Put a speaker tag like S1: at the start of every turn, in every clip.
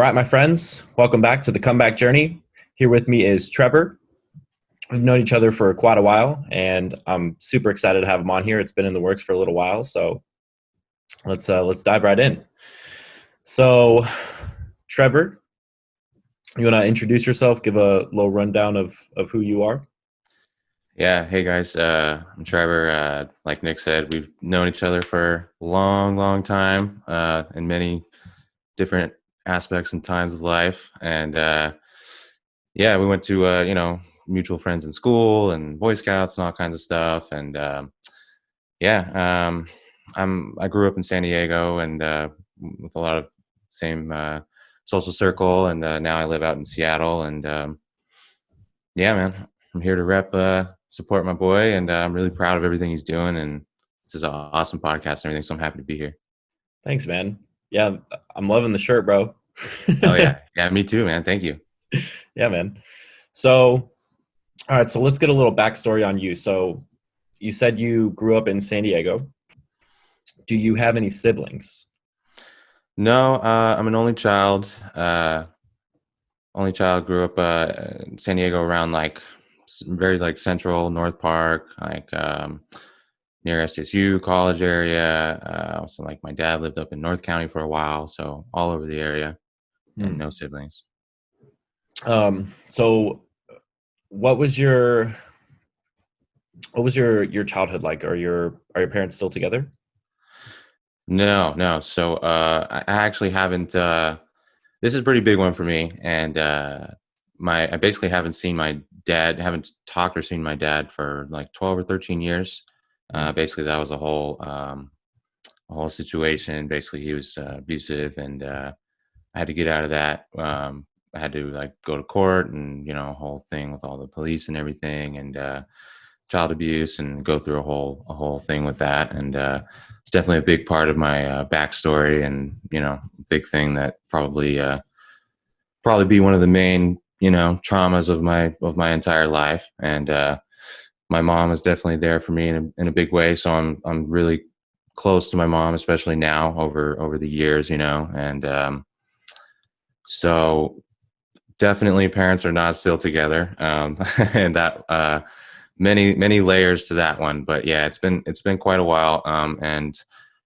S1: right, my friends, welcome back to the comeback journey. Here with me is Trevor. We've known each other for quite a while, and I'm super excited to have him on here. It's been in the works for a little while, so let's dive right in. So, Trevor, you want to introduce yourself? Give a little rundown of who you are.
S2: Yeah, hey guys, I'm Trevor. Like Nick said, we've known each other for a long, long time in many different aspects and times of life. And yeah, we went to mutual friends in school and Boy Scouts and all kinds of stuff. And yeah, I grew up in San Diego and with a lot of same social circle, and now I live out in Seattle. And yeah, man, I'm here to support my boy, and I'm really proud of everything he's doing. And this is an awesome podcast and everything, so I'm happy to be here.
S1: Thanks, man. Yeah, I'm loving the shirt, bro.
S2: Oh yeah, yeah, me too, man. Thank you.
S1: Yeah, man. So, all right, so let's get a little backstory on you. So, you said you grew up in San Diego. Do you have any siblings?
S2: No, I'm an only child. Only child. Grew up in San Diego, around like very like central North Park, like near SSU college area. Also, like my dad lived up in North County for a while, so all over the area, and
S1: Hmm.
S2: no siblings.
S1: So what was your childhood like? Are your parents still together?
S2: No, no. So I actually haven't. This is a pretty big one for me, and my I basically haven't seen my dad, haven't talked or seen my dad for like 12 or 13 years.
S1: Hmm.
S2: Basically, that was a whole situation. Basically, he was abusive, and I had to get out of that. I had to like go to court, and a whole thing with all the police and everything, and child abuse, and go through a whole thing with that. And it's definitely a big part of my backstory, and big thing that probably be one of the main traumas of my entire life. And my mom is definitely there for me in a big way. So I'm really close to my mom, especially now over the years, and so definitely parents are not still together, and that many layers to that one. But yeah, it's been quite a while, and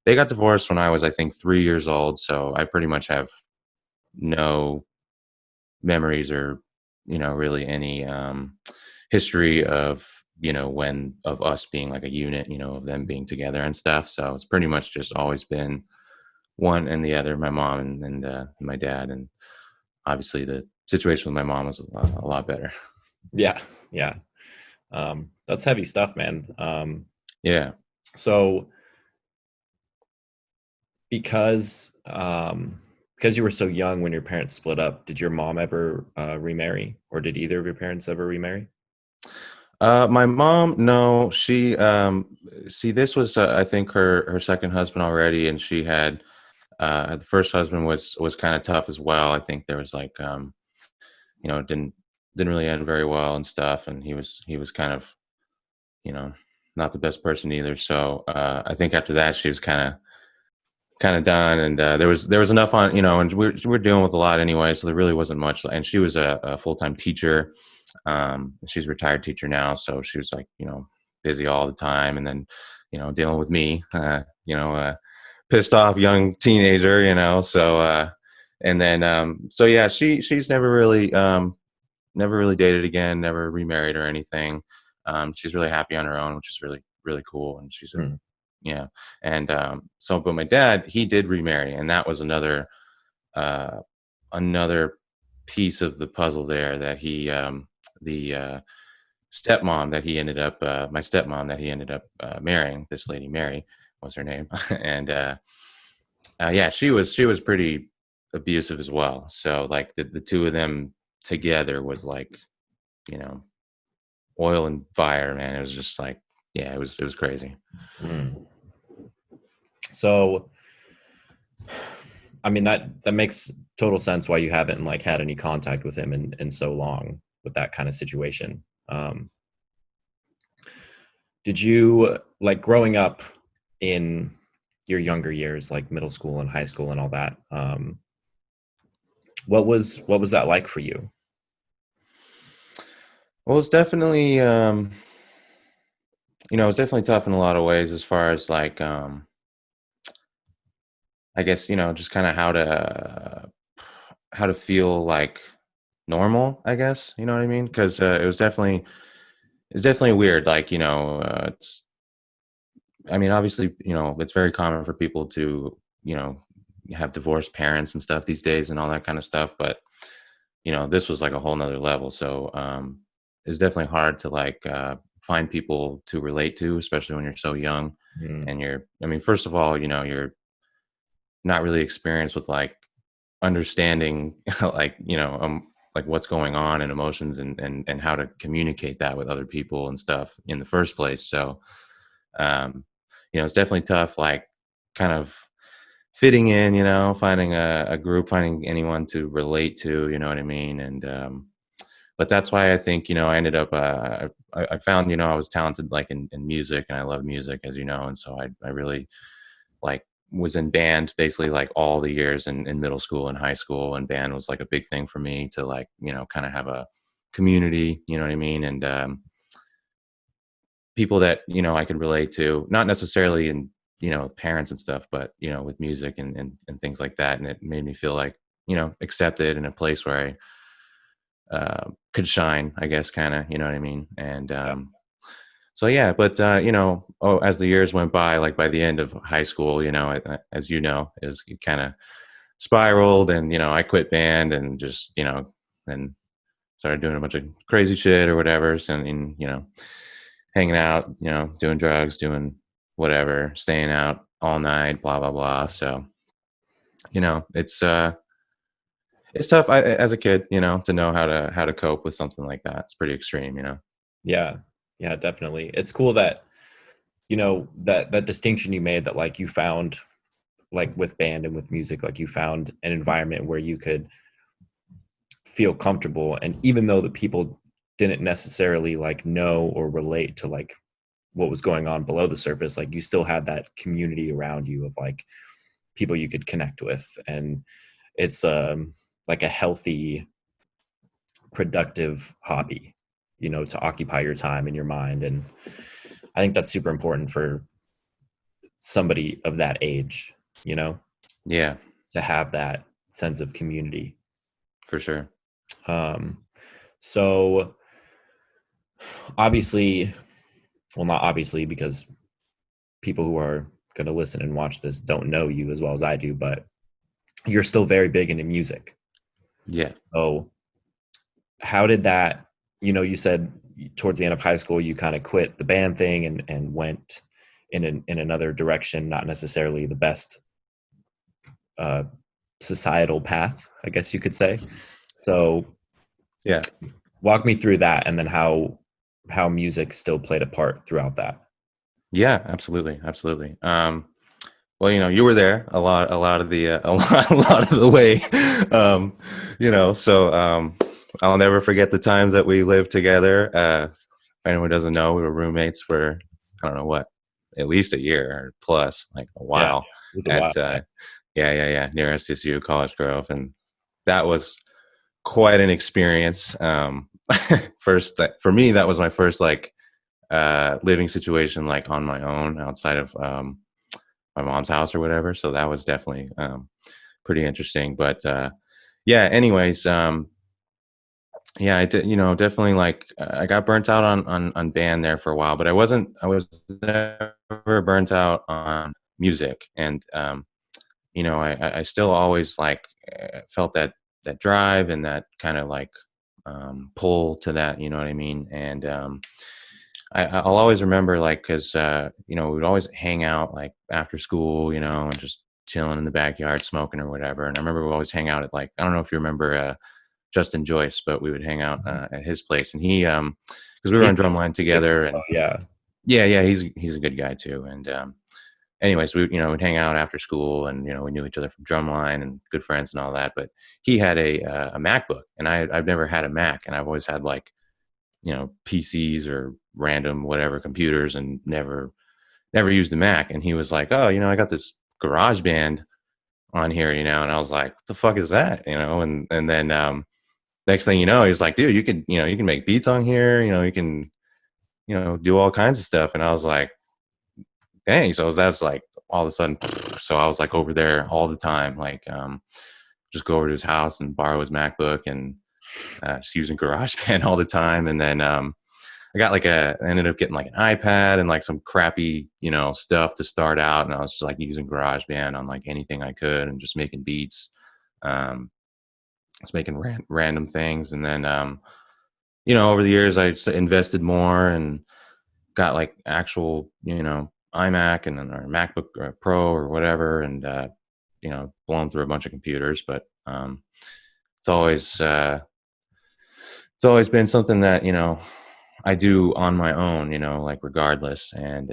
S2: they got divorced when I was, I think, 3 years old. So I pretty much have no memories, or really any history of when of us being like a unit, of them being together and stuff. So it's pretty much just always been one and the other, my mom and my dad. And obviously the situation with my mom was a lot better.
S1: Yeah, yeah. That's heavy stuff, man.
S2: Yeah.
S1: So because you were so young when your parents split up, did your mom ever remarry, or did either of your parents ever remarry?
S2: My mom, no, she see, this was I think her second husband already, and she had the first husband was kind of tough as well. I think there was like didn't really end very well and stuff, and he was kind of you know not the best person either. So I think after that she was kind of done, and there was enough on, and we're dealing with a lot anyway, so there really wasn't much. And she was a full-time teacher. She's a retired teacher now, so she was like busy all the time, and then dealing with me, pissed off young teenager, so and then so yeah, she's never really dated again, never remarried or anything. She's really happy on her own, which is really, really cool. And she's a
S1: Hmm.
S2: yeah. And so, but my dad, he did remarry, and that was uh, another piece of the puzzle there, that the stepmom that he ended up, my stepmom that he ended up marrying, this lady Mary was her name, and yeah, she was pretty abusive as well. So like the two of them together was like you know oil and fire, man. It was just like, yeah, it was crazy.
S1: Hmm. So, I mean that makes total sense why you haven't like had any contact with him in so long with that kind of situation. Did you like growing up in your younger years, like middle school and high school and all that? What was that like for you?
S2: Well, it's definitely it's definitely tough in a lot of ways as far as like I guess, just kind of how to feel like normal, I guess, you know what I mean? Cuz it's definitely weird, like, it's I mean, obviously, it's very common for people to, have divorced parents and stuff these days and all that kind of stuff, but this was like a whole nother level. So it's definitely hard to like find people to relate to, especially when you're so young.
S1: Mm,
S2: And I mean, first of all, you're not really experienced with like understanding like what's going on and emotions and how to communicate that with other people and stuff in the first place. So um it's definitely tough, like kind of fitting in, finding a group, finding anyone to relate to, you know what I mean? And but that's why I think, I ended up I found, I was talented like in music, and I love music, as you know. And so I really like was in band basically like all the years in middle school and high school, and band was like a big thing for me to like, kind of have a community, you know what I mean? And people that, I could relate to, not necessarily in, parents and stuff, but, with music and things like that. And it made me feel like, accepted in a place where I could shine, I guess, kind of, you know what I mean? And
S1: yeah.
S2: so, yeah, but, as the years went by, like by the end of high school, as you know, it kind of spiraled, and, I quit band and just, and started doing a bunch of crazy shit or whatever. So, and, hanging out, doing drugs, doing whatever, staying out all night, blah, blah, blah. So, it's tough as a kid, to know how to cope with something like that. It's pretty extreme.
S1: Yeah. Yeah, definitely. It's cool that, that distinction you made, that like you found, like with band and with music, like you found an environment where you could feel comfortable. And even though the people didn't necessarily like know or relate to like what was going on below the surface, like you still had that community around you of like people you could connect with. And it's like a healthy, productive hobby, to occupy your time and your mind. And I think that's super important for somebody of that age, you know,
S2: Yeah,
S1: to have that sense of community.
S2: for sure.
S1: Um, so obviously, well, not obviously, because people who are going to listen and watch this don't know you as well as I do, but you're still very big into music.
S2: Yeah.
S1: So how did that, you said towards the end of high school, you kind of quit the band thing and went in another direction, not necessarily the best uh, societal path, I guess you could say. So
S2: Yeah.
S1: walk me through that, and then how music still played a part throughout that.
S2: Yeah, absolutely. Absolutely. Well, you were there a lot of the a lot of the way. Um, so I'll never forget the times that we lived together. If anyone doesn't know, we were roommates for, I don't know what, at least a year or plus, like a
S1: Yeah,
S2: while
S1: it was a while.
S2: at yeah, near SDSU, College Grove. And that was quite an experience. First, for me, that was my first like living situation, like on my own outside of my mom's house or whatever. So that was definitely pretty interesting. But yeah, anyways, yeah, I did, definitely like I got burnt out on band there for a while, but I was never burnt out on music. And I still always like felt that drive and that kind of like pull to that, you know what I mean? And I'll always remember, like, because we'd always hang out like after school, and just chilling in the backyard, smoking or whatever. And I remember we always hang out at, like, I don't know if you remember Justin Joyce, but we would hang out at his place, and he because we were
S1: Yeah,
S2: on drumline together, and
S1: yeah.
S2: yeah, he's a good guy too. And anyways, we would hang out after school, and we knew each other from drumline and good friends and all that. But he had a MacBook, and I've never had a Mac, and I've always had like PCs or random whatever computers, and never used the Mac. And he was like, oh, I got this garage band on here, and I was like, what the fuck is that? And then next thing you know, he's like, dude, you can make beats on here, you can, do all kinds of stuff. And I was like, dang. So that's like all of a sudden, so I was like over there all the time, like just go over to his house and borrow his MacBook and just using GarageBand all the time. And then I ended up getting like an iPad and like some crappy, stuff to start out. And I was just like using GarageBand on like anything I could and just making beats. Just making random things. And then, over the years, I just invested more and got like actual, iMac and then our MacBook Pro or whatever. And, blown through a bunch of computers, but it's always, it's always been something that, I do on my own, like regardless. And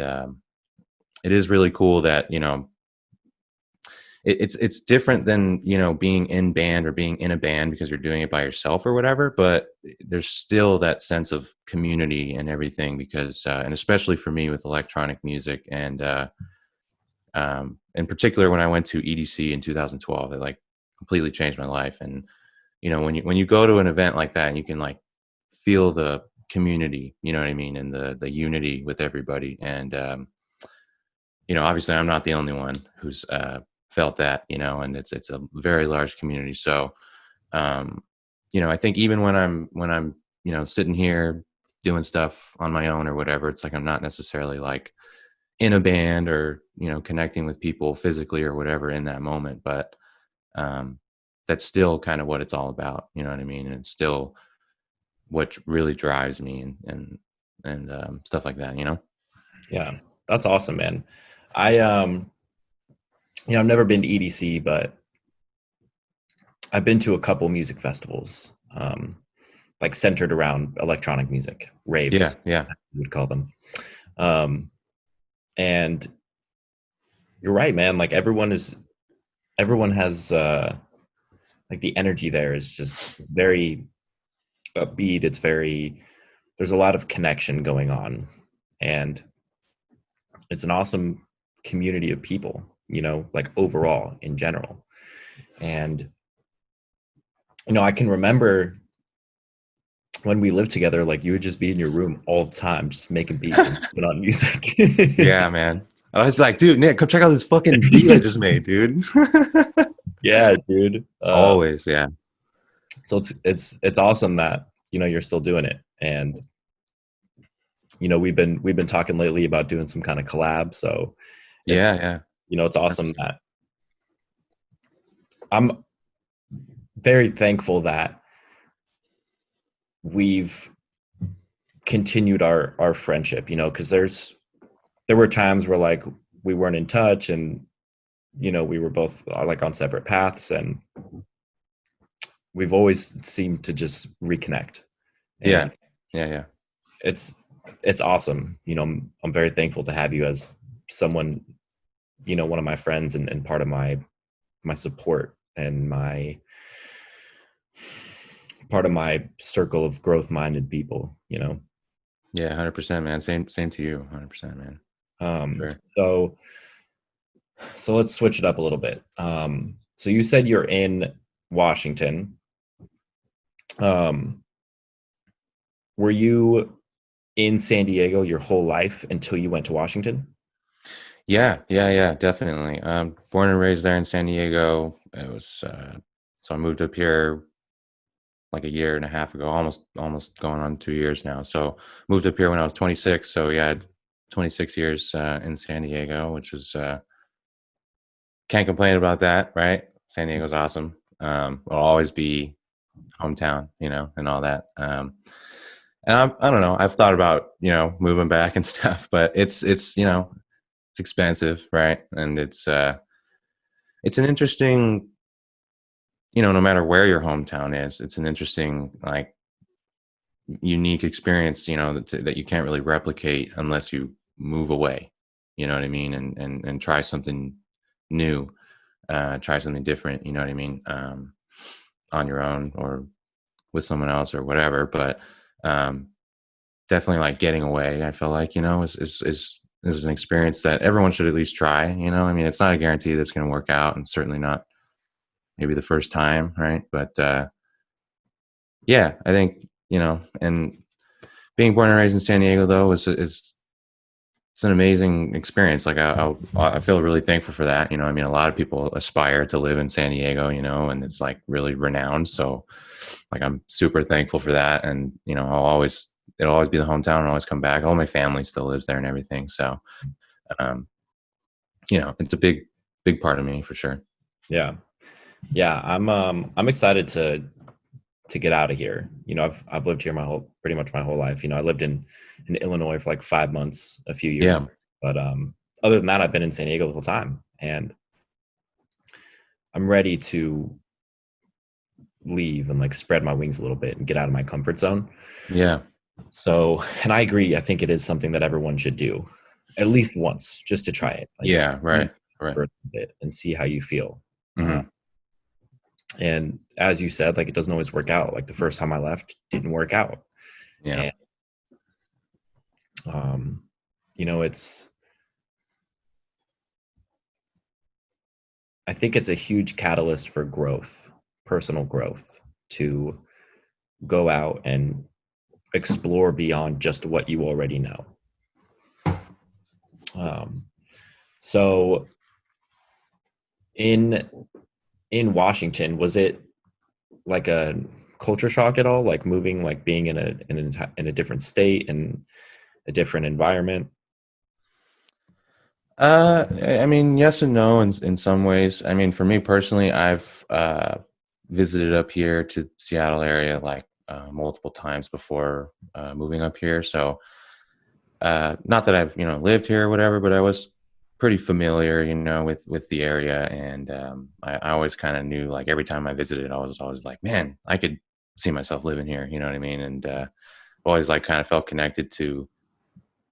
S2: it is really cool that, it's different than, being in band or being in a band because you're doing it by yourself or whatever, but there's still that sense of community and everything because, and especially for me with electronic music and, in particular when I went to EDC in 2012, it like completely changed my life. And, when you go to an event like that and you can like feel the community, you know what I mean? And the unity with everybody. And, obviously I'm not the only one who's, felt that, and it's a very large community. So, I think even when I'm, sitting here doing stuff on my own or whatever, it's like, I'm not necessarily like in a band or, connecting with people physically or whatever in that moment, but, that's still kind of what it's all about. You know what I mean? And it's still what really drives me and stuff like that.
S1: Yeah, that's awesome, man. I I've never been to EDC, but I've been to a couple music festivals, like centered around electronic music,
S2: Yeah.
S1: raves,
S2: Yeah.
S1: we would call them. Um, and you're right, man. Like everyone has like the energy there is just very upbeat. There's a lot of connection going on, and it's an awesome community of people, like overall in general. And I can remember when we lived together, like you would just be in your room all the time, just making beats and putting on music.
S2: Yeah, man. I was like, dude, Nick, come check out this fucking beat I just made, dude.
S1: Yeah, dude.
S2: Always, yeah.
S1: So it's awesome that you're still doing it, and we've been talking lately about doing some kind of collab. So it's
S2: Yeah, yeah.
S1: it's awesome
S2: 100%.
S1: that I'm very thankful that we've continued our friendship, because there were times where like we weren't in touch, and we were both like on separate paths, and we've always seemed to just reconnect.
S2: Yeah.
S1: And
S2: Yeah, yeah.
S1: it's it's awesome. I'm very thankful to have you as someone, one of my friends, and part of my support and my part of my circle of growth minded people.
S2: Yeah, 100%, man. Same to you. 100%, man.
S1: um
S2: Sure.
S1: so so let's switch it up a little bit. So you said you're in Washington. um were you in San Diego your whole life until you went to Washington?
S2: Yeah, yeah, yeah, definitely. Born and raised there in San Diego. It was so I moved up here like a year and a half ago, almost going on 2 years now. So moved up here when I was 26. So yeah, I had 26 years in San Diego, which was can't complain about that, right? San Diego's awesome. Will always be hometown, and all that. And I don't know. I've thought about moving back and stuff, but it's expensive, right? And it's an interesting, no matter where your hometown is, it's an interesting like unique experience, that you can't really replicate unless you move away. You know what I mean? And try something new, try something different. You know what I mean? On your own or with someone else or whatever. But um, definitely like getting away. I feel like is is an experience that everyone should at least try. I mean, it's not a guarantee that's going to work out, and certainly not maybe the first time, right? But yeah, I think and being born and raised in San Diego though is it's an amazing experience. Like I feel really thankful for that. I mean, a lot of people aspire to live in San Diego, and it's like really renowned. So like, I'm super thankful for that. And, it'll always be the hometown and always come back. All my family still lives there and everything. So, um, it's a big, big part of me for sure.
S1: Yeah. Yeah. I'm excited to get out of here. I've lived here pretty much my whole life. I lived in Illinois for like 5 months a few years
S2: Yeah.
S1: ago. But other than that, I've been in San Diego the whole time, and I'm ready to leave and like spread my wings a little bit and get out of my comfort zone.
S2: Yeah.
S1: So, and I agree. I think it is something that everyone should do at least once, just to try it, like
S2: Yeah. Right. Right.
S1: for a bit and see how you feel.
S2: Hmm.
S1: And as you said, like, it doesn't always work out. Like the first time I left didn't work out.
S2: Yeah.
S1: And um, it's, I think it's a huge catalyst for growth, personal growth, to go out and explore beyond just what you already know. Um, so in Washington, was it like a culture shock at all? Like moving, like being in a different state and a different environment?
S2: I mean, yes and no in some ways. I mean, for me personally, I've visited up here to Seattle area like multiple times before moving up here. So not that I've lived here or whatever, but I was pretty familiar, with the area, and I always kind of knew, like, every time I visited, I was always like, man, I could see myself living here. You know what I mean? And always like kind of felt connected to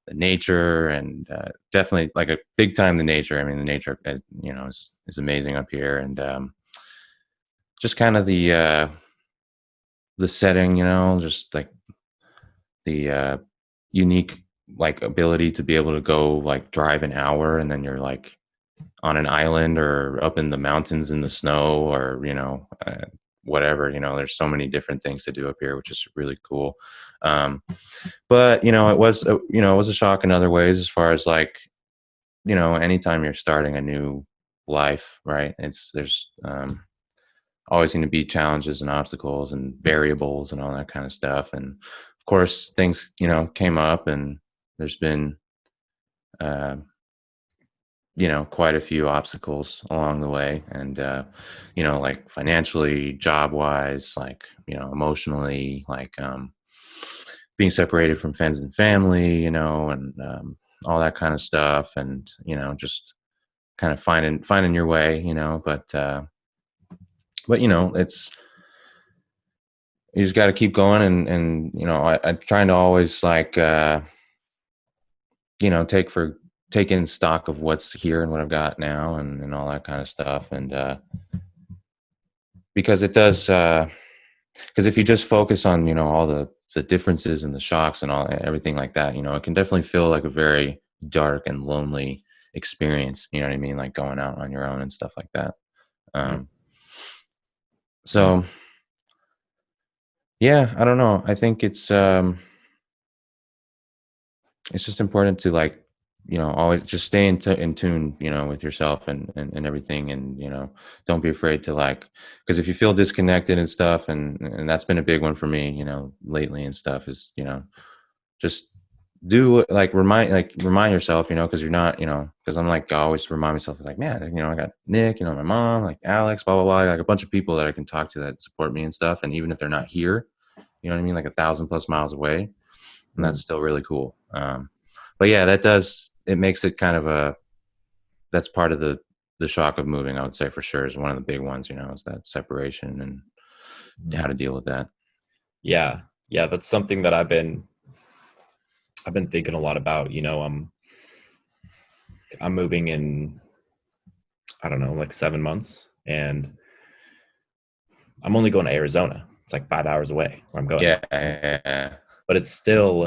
S2: the nature, and definitely like a big time the nature. I mean, the nature, is amazing up here, and just kind of the setting, just like the unique like ability to be able to go like drive an hour and then you're like on an island or up in the mountains in the snow, or whatever. There's so many different things to do up here, which is really cool. um but it was a shock in other ways, as far as like, anytime you're starting a new life, right? There's always going to be challenges and obstacles and variables and all that kind of stuff. And of course, things, came up, and there's been, uh, quite a few obstacles along the way. And, like financially, job wise, like, emotionally, like, being separated from friends and family, and all that kind of stuff. And, just kind of finding your way, but it's, you just got to keep going. And I'm trying to always like take in stock of what's here and what I've got now, and all that kind of stuff. And because it does, because if you just focus on all the differences and the shocks and everything like that, it can definitely feel like a very dark and lonely experience. You know what I mean? Like going out on your own and stuff like that. um so yeah, I don't know. I think it's just important to, like, always just stay in tune, with yourself, and everything. And don't be afraid to, like, because if you feel disconnected and stuff, and that's been a big one for me, lately and stuff, is just remind yourself, because you're not, because I'm like, I always remind myself, like, man, I got Nick, my mom, like Alex, blah blah blah, like a bunch of people that I can talk to that support me and stuff. And even if they're not here, you know what I mean, like 1,000+ miles away, and that's still really cool. But yeah, it makes it kind of that's part of the shock of moving, I would say, for sure, is one of the big ones, is that separation and how to deal with that.
S1: Yeah. Yeah. That's something that I've been thinking a lot about. I'm moving in, I don't know, like 7 months, and I'm only going to Arizona. It's like 5 hours away where I'm going.
S2: Yeah, yeah,
S1: But it's still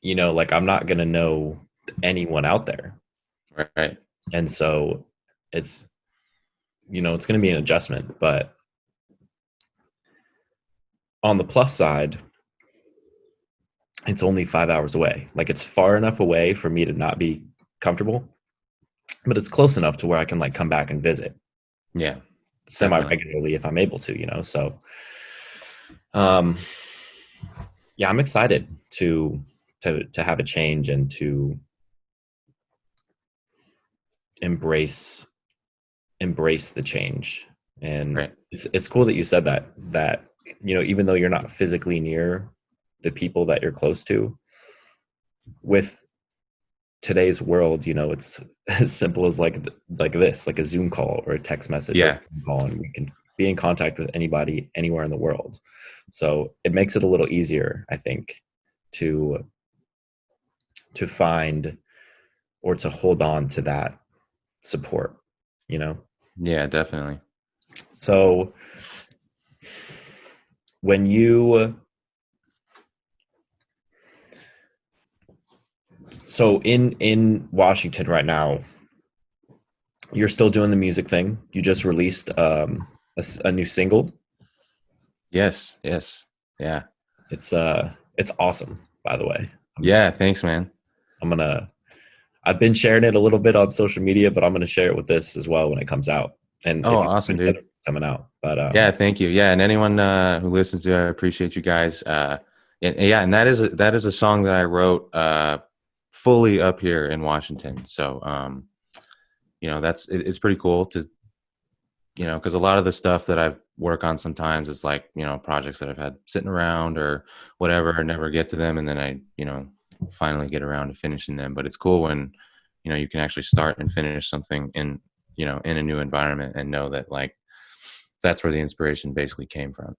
S1: like I'm not going to know anyone out there.
S2: Right.
S1: And so it's, it's going to be an adjustment, but on the plus side, it's only 5 hours away. Like it's far enough away for me to not be comfortable, but it's close enough to where I can like come back and visit
S2: Yeah,
S1: semi
S2: definitely.
S1: regularly if I'm able to, so um yeah, I'm excited to have a change and to embrace the change. And
S2: Right.
S1: it's cool that you said that even though you're not physically near the people that you're close to, with today's world, it's as simple as like this, like a Zoom call or a text message or a
S2: Yeah.
S1: phone call, and we can be in contact with anybody anywhere in the world. So it makes it a little easier, I think, to find or to hold on to that support, you know.
S2: Yeah, definitely.
S1: So when you so in Washington right now, you're still doing the music thing. You just released a new single.
S2: Yes. Yes. Yeah.
S1: It's awesome, by the way.
S2: Yeah. Thanks, man.
S1: I'm gonna I've been sharing it a little bit on social media, but I'm gonna share it with this as well when it comes out. And
S2: Oh,
S1: if you
S2: awesome, dude.
S1: it's coming out, but
S2: Yeah, thank you. Yeah, and anyone who listens to it, I appreciate you guys. Yeah, and that is a song that I wrote fully up here in Washington. So, it's pretty cool to because a lot of the stuff that I work on sometimes is like projects that I've had sitting around or whatever, and never get to them, and then I finally get around to finishing them. But it's cool when you can actually start and finish something in a new environment and know that like that's where the inspiration basically came from,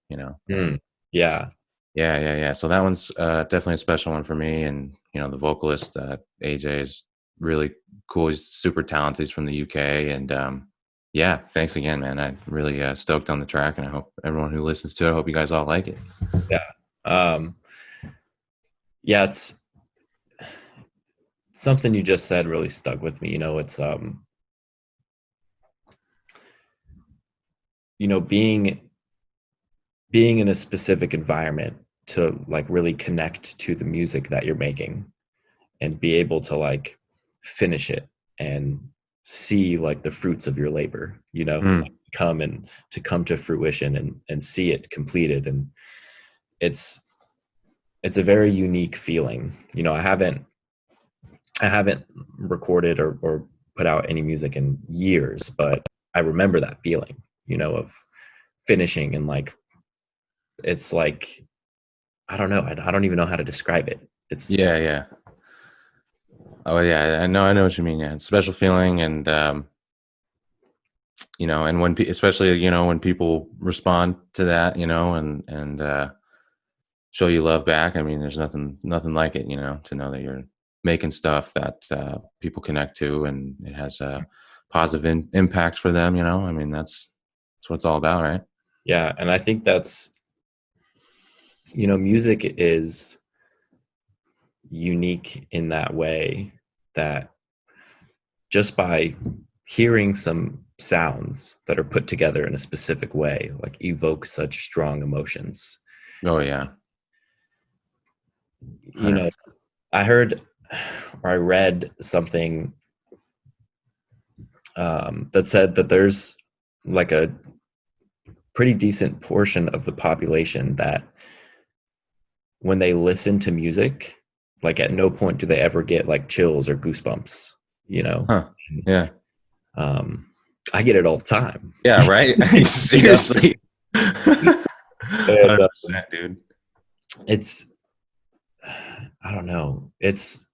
S1: yeah,
S2: yeah. So that one's definitely a special one for me. And, the vocalist, AJ, is really cool. He's super talented. He's from the UK. And yeah, thanks again, man. I'm really stoked on the track. And I hope everyone who listens to it, I hope you guys all like it.
S1: yeah, um, yeah. It's something you just said really stuck with me. It's being in a specific environment to like really connect to the music that you're making and be able to like finish it and see like the fruits of your labor,
S2: Mm,
S1: come to fruition and see it completed. And it's a very unique feeling. I haven't recorded or put out any music in years, but I remember that feeling, of finishing and like it's like I don't know. I don't even know how to describe it. It's
S2: yeah, yeah. Oh, yeah. I know what you mean. Yeah, it's a special feeling. And, and when, especially, when people respond to that, and show you love back. I mean, there's nothing like it, to know that you're making stuff that people connect to, and it has a positive impact for them. I mean, that's what it's all about, right?
S1: yeah, and I think that's music is unique in that way that just by hearing some sounds that are put together in a specific way, like evoke such strong emotions.
S2: Oh yeah,
S1: You know,
S2: 100%.
S1: I heard or I read something that said that there's like a pretty decent portion of the population that when they listen to music, like at no point do they ever get like chills or goosebumps, you know?
S2: Huh? Yeah,
S1: Um, I get it all the time,
S2: yeah, right.
S1: you know?
S2: Seriously,
S1: And
S2: 100%, dude.
S1: it's, I don't know. It's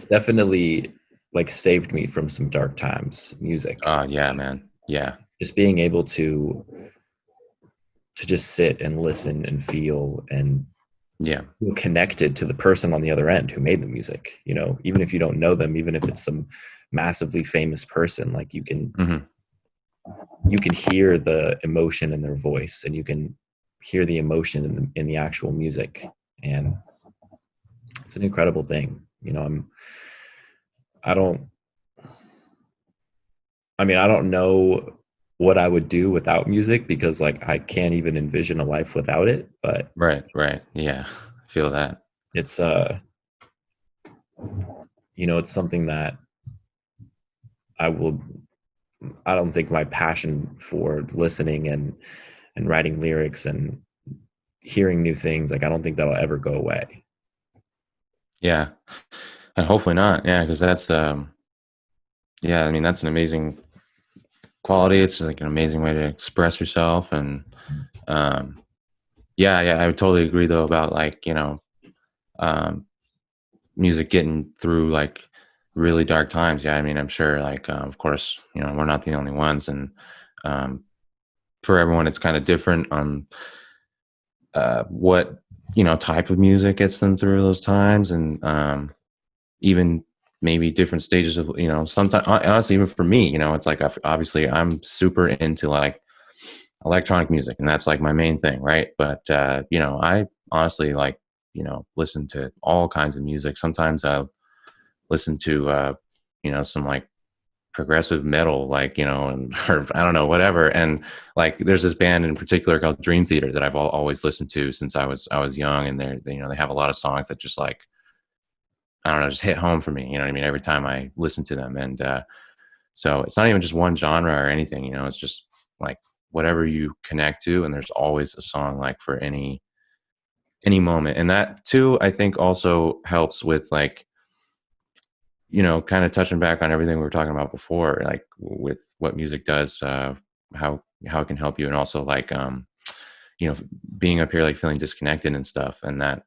S1: definitely like saved me from some dark times, music.
S2: Yeah, man. Yeah,
S1: Just being able to just sit and listen and feel and
S2: yeah.
S1: feel connected to the person on the other end who made the music, even if you don't know them, even if it's some massively famous person, like
S2: Hmm.
S1: you can hear the emotion in their voice and you can hear the emotion in the actual music. And It's an incredible thing. I don't, I don't know what I would do without music because like I can't even envision a life without it, but
S2: Right, right. Yeah, I feel that.
S1: it's, it's something that I will, I don't think my passion for listening and writing lyrics and hearing new things, like I don't think that'll ever go away.
S2: Yeah, and hopefully not. Yeah, because that's yeah, I mean that's an amazing quality. It's like an amazing way to express yourself, and um, yeah, yeah, I would totally agree though about like um, music getting through like really dark times. Yeah, I mean I'm sure like of course we're not the only ones, and um, for everyone it's kind of different on what type of music gets them through those times, and even maybe different stages of sometimes honestly even for me it's like obviously I'm super into like electronic music and that's like my main thing, right? But I honestly like listen to all kinds of music. Sometimes I'll listen to some like progressive metal, like and or I don't know, whatever. And like there's this band in particular called Dream Theater that I've always listened to since I was young, and they have a lot of songs that just like I don't know, just hit home for me. You know what I mean? Every time I listen to them. And so it's not even just one genre or anything, it's just like whatever you connect to. And there's always a song like for any moment. And that too, I think also helps with like, kind of touching back on everything we were talking about before, like with what music does, how it can help you. And also like, you know, being up here, like feeling disconnected and stuff. And that,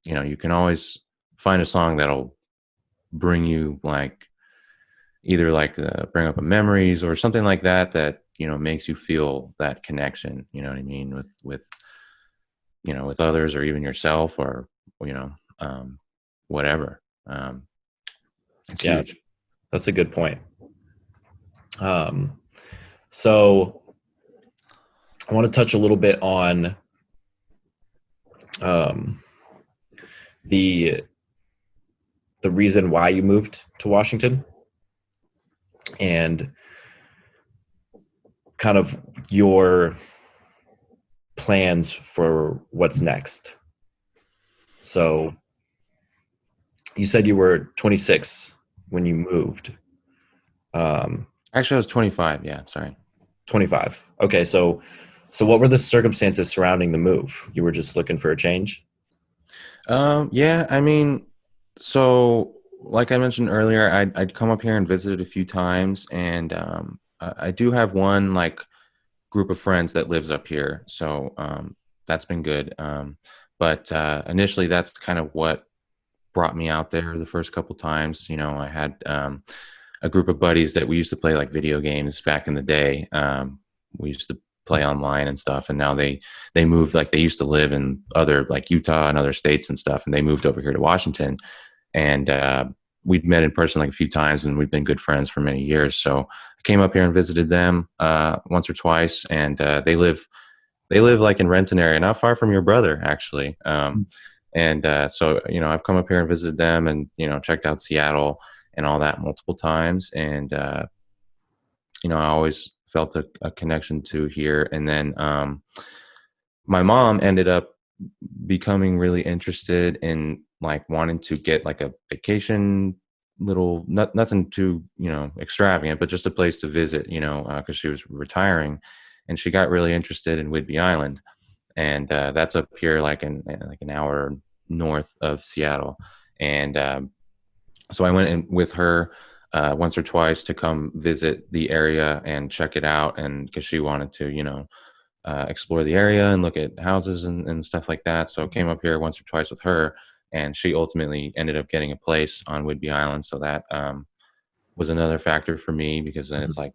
S2: you can always find a song that'll bring you like either like bring up a memories or something like that that makes you feel that connection, you know what I mean, with others or even yourself or you know whatever. It's
S1: Yeah,
S2: huge.
S1: that's a good point. Um, so I want to touch a little bit on um, the the reason why you moved to Washington and kind of your plans for what's next. So you said you were 26 when you moved. Um,
S2: Actually I was 25, yeah, sorry.
S1: 25. Okay, so what were the circumstances surrounding the move? You were just looking for a change?
S2: Yeah, I mean, so like I mentioned earlier, I'd come up here and visited a few times, and I do have one like group of friends that lives up here, so that's been good. But initially, that's kind of what brought me out there the first couple times. I had a group of buddies that we used to play like video games back in the day. We used to play online and stuff, and now they moved. Like they used to live in other like Utah and other states and stuff, and they moved over here to Washington, and we'd met in person like a few times, and we've been good friends for many years. So I came up here and visited them once or twice, and they live like in Renton area, not far from your brother actually. And so I've come up here and visited them, and checked out Seattle and all that multiple times, and I always felt a connection to here. And then my mom ended up becoming really interested in like wanting to get like a vacation little nothing too extravagant, but just a place to visit, because she was retiring, and she got really interested in Whidbey Island, and that's up here like like an hour north of Seattle. And so I went in with her once or twice to come visit the area and check it out, and because she wanted to explore the area and look at houses and stuff like that. So I came up here once or twice with her, and she ultimately ended up getting a place on Whidbey Island. So that was another factor for me, because then it's like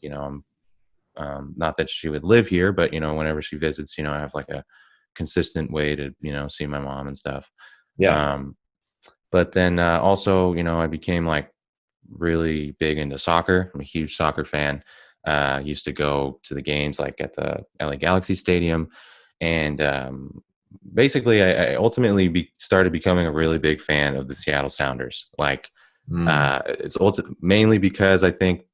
S2: I'm not that she would live here, but whenever she visits, I have like a consistent way to see my mom and stuff.
S1: Yeah.
S2: um, but then also I became like really big into soccer. I'm a huge soccer fan. Used to go to the games like at the LA Galaxy Stadium, and basically, I ultimately started becoming a really big fan of the Seattle Sounders. Like,
S1: Mm.
S2: mainly because I think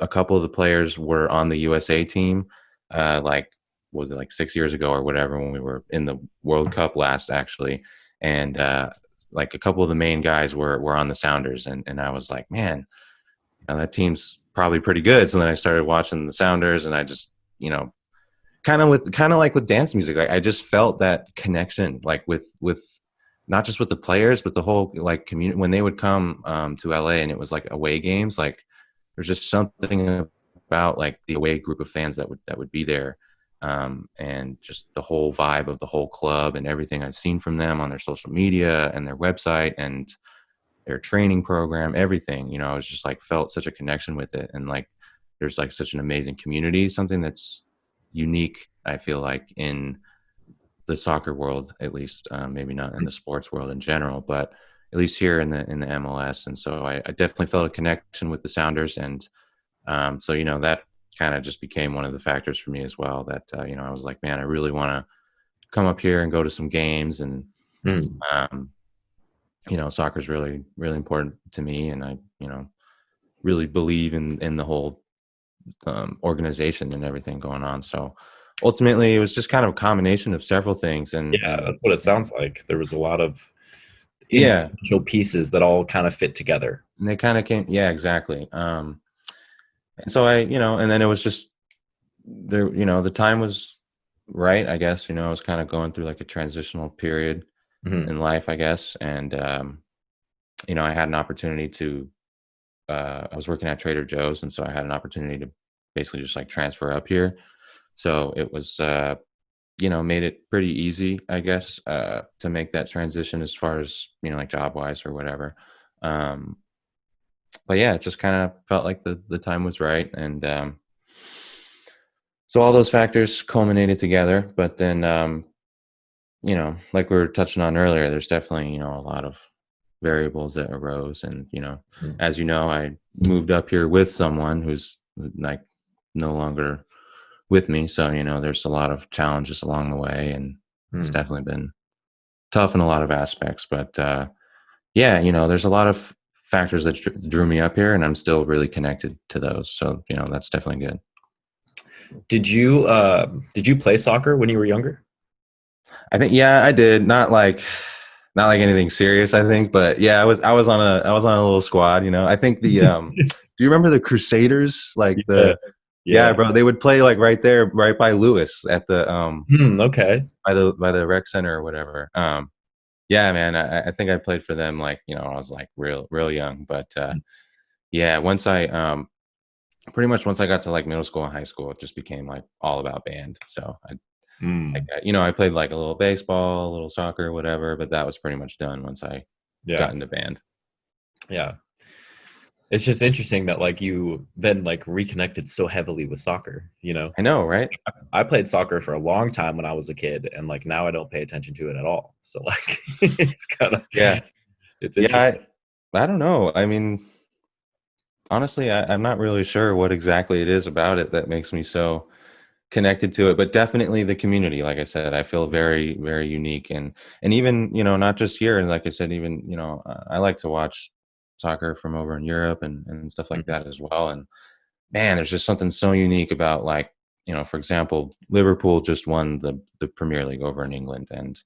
S2: a couple of the players were on the USA team. Like, was it like 6 years ago or whatever when we were in the World Cup last, actually, and like a couple of the main guys were on the Sounders, and I was like, man, that team's probably pretty good. So then I started watching the Sounders, and I just, kind of like with dance music, like I just felt that connection, like with not just with the players, but the whole like community when they would come to LA and it was like away games. Like there's just something about like the away group of fans that would be there, and just the whole vibe of the whole club and everything I've seen from them on their social media and their website and their training program, everything. I was just like felt such a connection with it, and like there's like such an amazing community, something that's unique, I feel like, in the soccer world, at least. Maybe not in the sports world in general, but at least here in the MLS. And so I definitely felt a connection with the Sounders, and so that kind of just became one of the factors for me as well. That I was like, man, I really want to come up here and go to some games, and
S1: Mm.
S2: um, soccer is really really important to me, and I really believe in the whole organization and everything going on. So ultimately, it was just kind of a combination of several things, and
S1: Yeah, that's what it sounds like. There was a lot of
S2: yeah,
S1: influential pieces that all kind of fit together.
S2: and they kind of came. Yeah, exactly. And so and then it was just there. The time was right, I guess. I was kind of going through like a transitional period
S1: Hmm.
S2: in life, I guess, and I had an opportunity to. I was working at Trader Joe's, and so I had an opportunity to basically just like transfer up here. So it was made it pretty easy, I guess, to make that transition as far as, like job wise or whatever. Um, but yeah, it just kind of felt like the time was right. And so all those factors culminated together. But then, like we were touching on earlier, there's definitely, a lot of variables that arose. And, as you know, I moved up here with someone who's like no longer with me. So, there's a lot of challenges along the way. And it's
S1: Mm.
S2: definitely been tough in a lot of aspects, but yeah, there's a lot of factors that drew me up here, and I'm still really connected to those. So that's definitely good.
S1: Did you play soccer when you were younger?
S2: I think yeah, I did. Not like anything serious, I think, but yeah, I was on a little squad. I think the do you remember the Crusaders? Like
S1: Yeah.
S2: yeah,
S1: Yeah.
S2: bro, they would play like right there, right by Lewis at the
S1: Hmm, okay.
S2: by the rec center or whatever. Yeah, man, I think I played for them like I was like real young, but yeah, pretty much once I got to like middle school and high school, it just became like all about band. So
S1: Mm,
S2: I played like a little baseball, a little soccer, whatever, but that was pretty much done once I got
S1: yeah.
S2: into band.
S1: Yeah. It's just interesting that like you then like reconnected so heavily with soccer.
S2: I know, right?
S1: I played soccer for a long time when I was a kid, and like now I don't pay attention to it at all. So like it's kind of
S2: Yeah,
S1: it's
S2: yeah.
S1: interesting.
S2: I don't know. I mean, honestly, I'm not really sure what exactly it is about it that makes me so connected to it, but definitely the community. Like I said, I feel very very unique, and even not just here, and like I said, even I like to watch soccer from over in Europe and stuff like
S1: Mhm.
S2: that as well. And man, there's just something so unique about like for example, Liverpool just won the Premier League over in England, and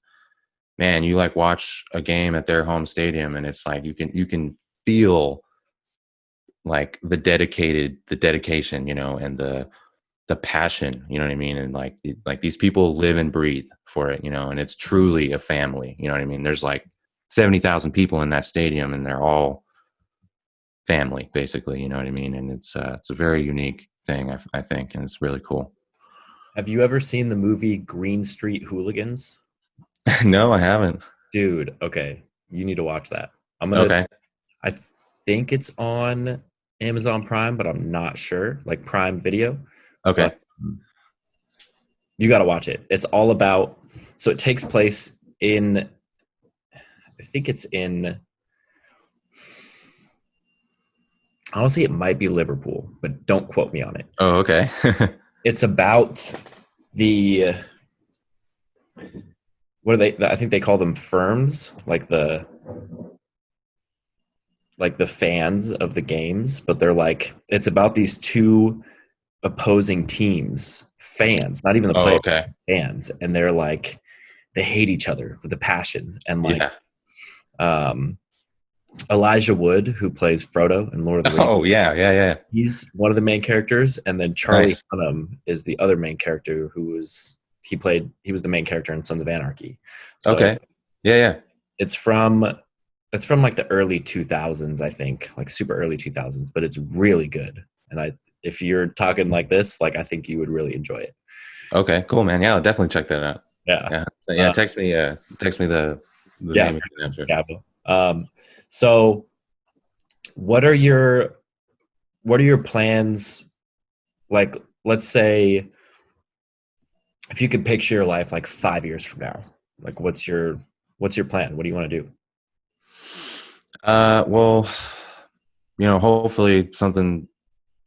S2: man, you like watch a game at their home stadium, and it's like you can feel like the dedication, and the passion, you know what I mean? And like these people live and breathe for it, and it's truly a family, you know what I mean? There's like 70,000 people in that stadium, and they're all family basically, you know what I mean? And it's a very unique thing, I think, and it's really cool.
S1: Have you ever seen the movie Green Street Hooligans?
S2: No, I haven't.
S1: Dude, okay, you need to watch that.
S2: Okay.
S1: I think it's on Amazon Prime, but I'm not sure, like Prime Video. But
S2: Okay.
S1: you got to watch it. It's all about, so it takes place in, I think it's in, honestly, it might be Liverpool, but don't quote me on it.
S2: Oh, okay.
S1: It's about the what are they? I think they call them firms, like the fans of the games, but they're like it's about these two opposing teams, fans, not even the
S2: Oh,
S1: players,
S2: okay.
S1: fans, and they're like they hate each other with a passion. And like
S2: Yeah.
S1: um, Elijah Wood, who plays Frodo in Lord of the Rings,
S2: Oh, yeah, yeah, yeah.
S1: he's one of the main characters, and then Charlie
S2: Nice.
S1: Hunnam is the other main character he was the main character in Sons of Anarchy. So
S2: Okay. Yeah, yeah.
S1: it's from it's from like the early 2000s, I think, like super early 2000s, but it's really good. And I if you're talking like this, like I think you would really enjoy it.
S2: Okay, cool, man. Yeah, I'll definitely check that out.
S1: Yeah.
S2: Yeah. Yeah,
S1: Uh,
S2: text me the
S1: yeah,
S2: name
S1: for
S2: of the
S1: sure.
S2: answer.
S1: Yeah. So what are your plans, like let's say if you could picture your life like 5 years from now, like what's your plan? What do you want to do?
S2: Well, hopefully something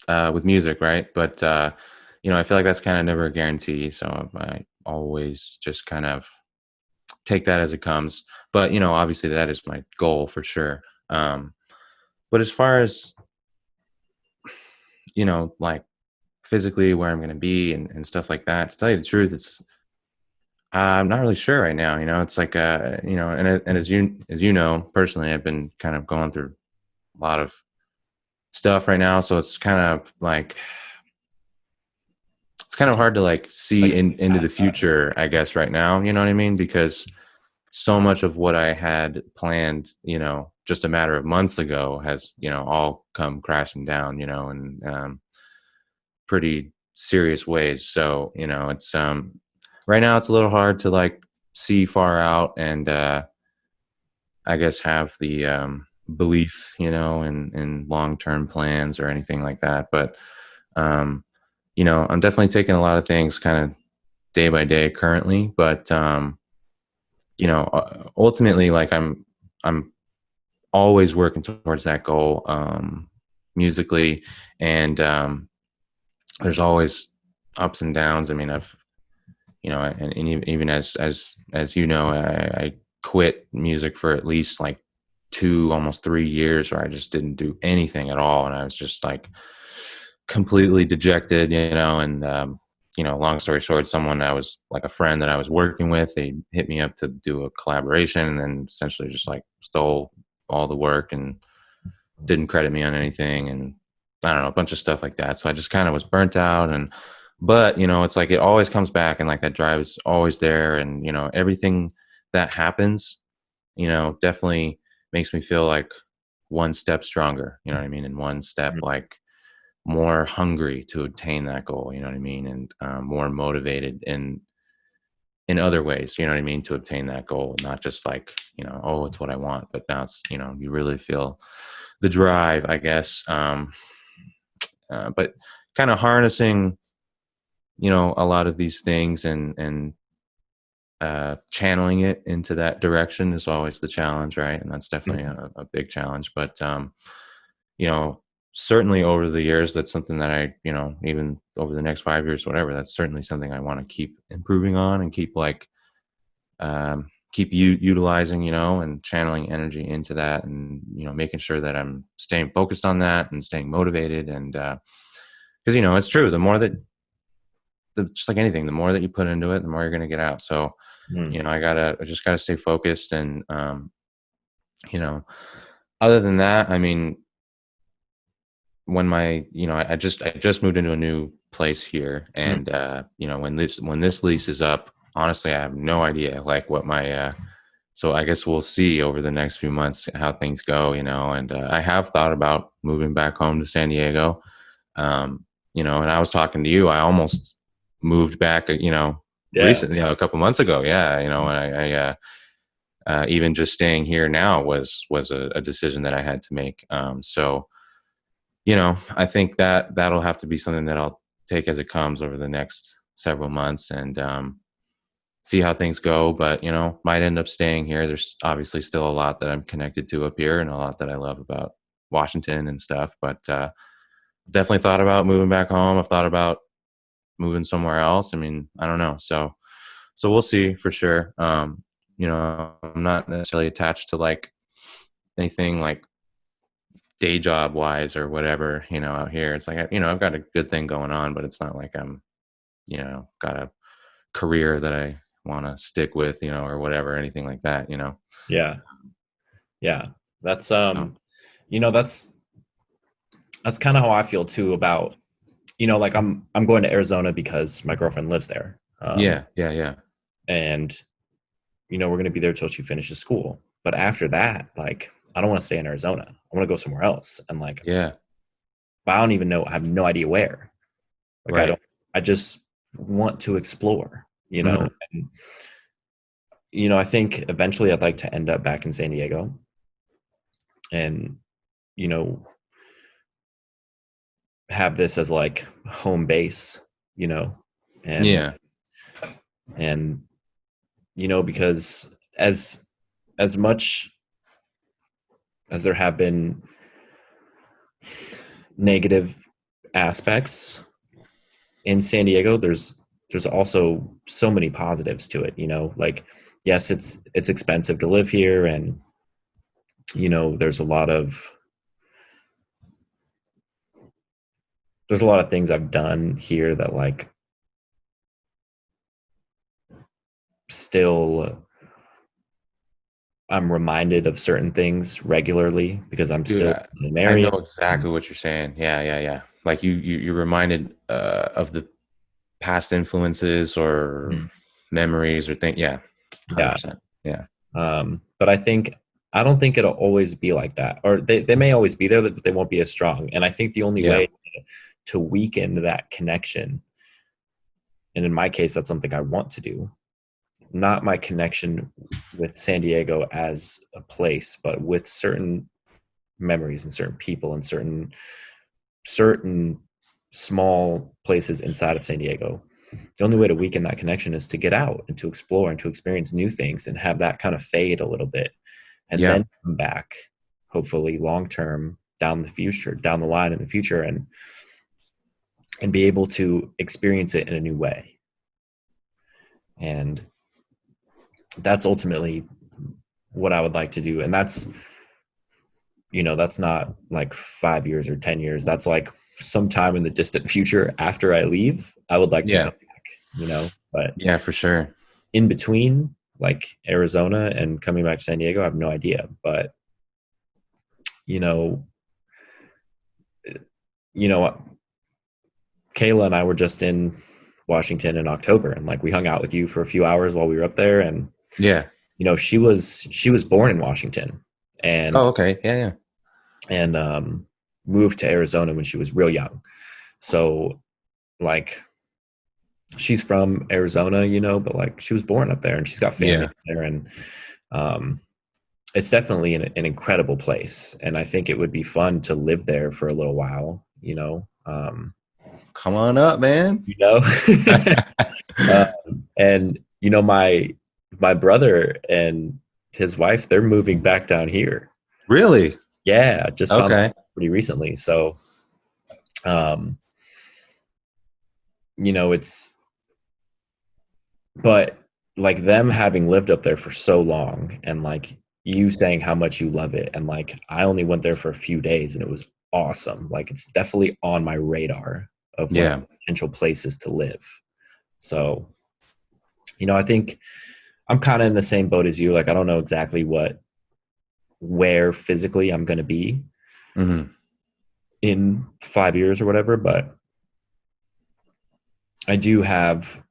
S2: with music, right? But I feel like that's kind of never a guarantee. So I always just kind of take that as it comes. But obviously that is my goal for sure. But as far as like physically where I'm going to be and stuff like that, to tell you the truth, it's I'm not really sure right now. It's like and as you know personally, I've been kind of going through a lot of stuff right now, so it's kind of like it's kind of hard to like see
S1: Like
S2: into the future, I guess, right now. You know what I mean? Because so much of what I had planned, just a matter of months ago has, all come crashing down, in pretty serious ways. So, it's right now it's a little hard to like see far out and I guess have the belief, in long term plans or anything like that. But um, I'm definitely taking a lot of things kind of day by day currently, but ultimately, like I'm always working towards that goal musically, and there's always ups and downs. I mean, I've and even as I quit music for at least like almost 3 years where I just didn't do anything at all, and I was just like completely dejected, and long story short, someone I was like a friend that I was working with, they hit me up to do a collaboration and then essentially just like stole all the work and didn't credit me on anything. And I don't know, a bunch of stuff like that. So I just kind of was burnt out. And, but, it's like it always comes back and like that drive is always there. And, everything that happens, definitely makes me feel like one step stronger, you know what I mean? And one step like more hungry to obtain that goal, you know what I mean? And more motivated in other ways, you know what I mean, to obtain that goal, not just like, oh, it's what I want, but now it's, you really feel the drive, I guess. But kind of harnessing, a lot of these things and channeling it into that direction is always the challenge, right? And that's definitely a big challenge. But you know, certainly over the years, that's something that I, even over the next 5 years, whatever, that's certainly something I want to keep improving on and keep like keep utilizing, and channeling energy into that, and making sure that I'm staying focused on that and staying motivated. And because it's true, the more that just like anything, the more that you put into it, the more you're going to get out. So
S1: Mm.
S2: I just gotta stay focused. And you know other than that, I mean, when my I just moved into a new place here,
S1: Mm.
S2: and when this lease is up, honestly I have no idea like what my so I guess we'll see over the next few months how things go. And I have thought about moving back home to San Diego. And I was talking to you, I almost moved back
S1: Yeah.
S2: recently, a couple months ago. Yeah, and even just staying here now was a decision that I had to make. So I think that that'll have to be something that I'll take as it comes over the next several months, and see how things go. But might end up staying here. There's obviously still a lot that I'm connected to up here, and a lot that I love about Washington and stuff. But definitely thought about moving back home. I've thought about moving somewhere else. I mean, I don't know. So we'll see for sure. I'm not necessarily attached to like anything like day job wise or whatever, out here. It's like, I've got a good thing going on, but it's not like I'm, got a career that I want to stick with, or whatever, anything like that.
S1: Yeah. Yeah. That's
S2: Oh,
S1: you know, that's kind of how I feel too about, like I'm going to Arizona because my girlfriend lives there.
S2: yeah, yeah, yeah,
S1: And we're going to be there till she finishes school. But after that, like, I don't want to stay in Arizona. I want to go somewhere else. And like,
S2: yeah,
S1: but I don't even know. I have no idea where. Like, I
S2: right.
S1: don't. I just want to explore.
S2: Hmm.
S1: And I think eventually I'd like to end up back in San Diego, and you know, have this as like home base. You know, and
S2: Yeah,
S1: and because as much as there have been negative aspects in San Diego, there's also so many positives to it. Like, yes, it's expensive to live here, and there's a lot of things I've done here that like still I'm reminded of certain things regularly because I'm
S2: dude,
S1: still in the
S2: I know
S1: area.
S2: exactly what you're saying. Yeah, yeah, yeah. Like you're reminded of the past influences or
S1: Mhm.
S2: memories or things. Yeah,
S1: Yeah.
S2: 100%. Yeah,
S1: But I don't think it'll always be like that, or they may always be there, but they won't be as strong. And I think the only
S2: yeah,
S1: way to weaken that connection, and in my case, that's something I want to do, not my connection with San Diego as a place, but with certain memories and certain people and certain small places inside of San Diego. The only way to weaken that connection is to get out and to explore and to experience new things and have that kind of fade a little bit, and
S2: yeah,
S1: then come back, hopefully long term down the line in the future, and be able to experience it in a new way. And that's ultimately what I would like to do. And that's not like 5 years or 10 years. That's like sometime in the distant future after I leave, I would like to
S2: yeah,
S1: come back, but
S2: yeah, for sure.
S1: in between, like Arizona and coming back to San Diego, I have no idea. But, you know, you know, Kayla and I were just in Washington in October, and like we hung out with you for a few hours while we were up there. And
S2: Yeah.
S1: she was born in Washington,
S2: Oh,
S1: and
S2: okay. Yeah, yeah.
S1: and moved to Arizona when she was real young. So like she's from Arizona, but like she was born up there and she's got family
S2: Yeah.
S1: up there. And um, it's definitely an incredible place. And I think it would be fun to live there for a little while,
S2: Come on up, man.
S1: you know, and my brother and his wife, they're moving back down here.
S2: Really?
S1: Yeah, I just found that
S2: Okay.
S1: pretty recently. So, um, it's but like them having lived up there for so long, and like you saying how much you love it, and like I only went there for a few days and it was awesome. Like it's definitely on my radar of like
S2: Yeah.
S1: potential places to live. So, I think I'm kind of in the same boat as you. Like I don't know exactly where physically I'm going to be
S2: Hmm.
S1: in 5 years or whatever, but I do have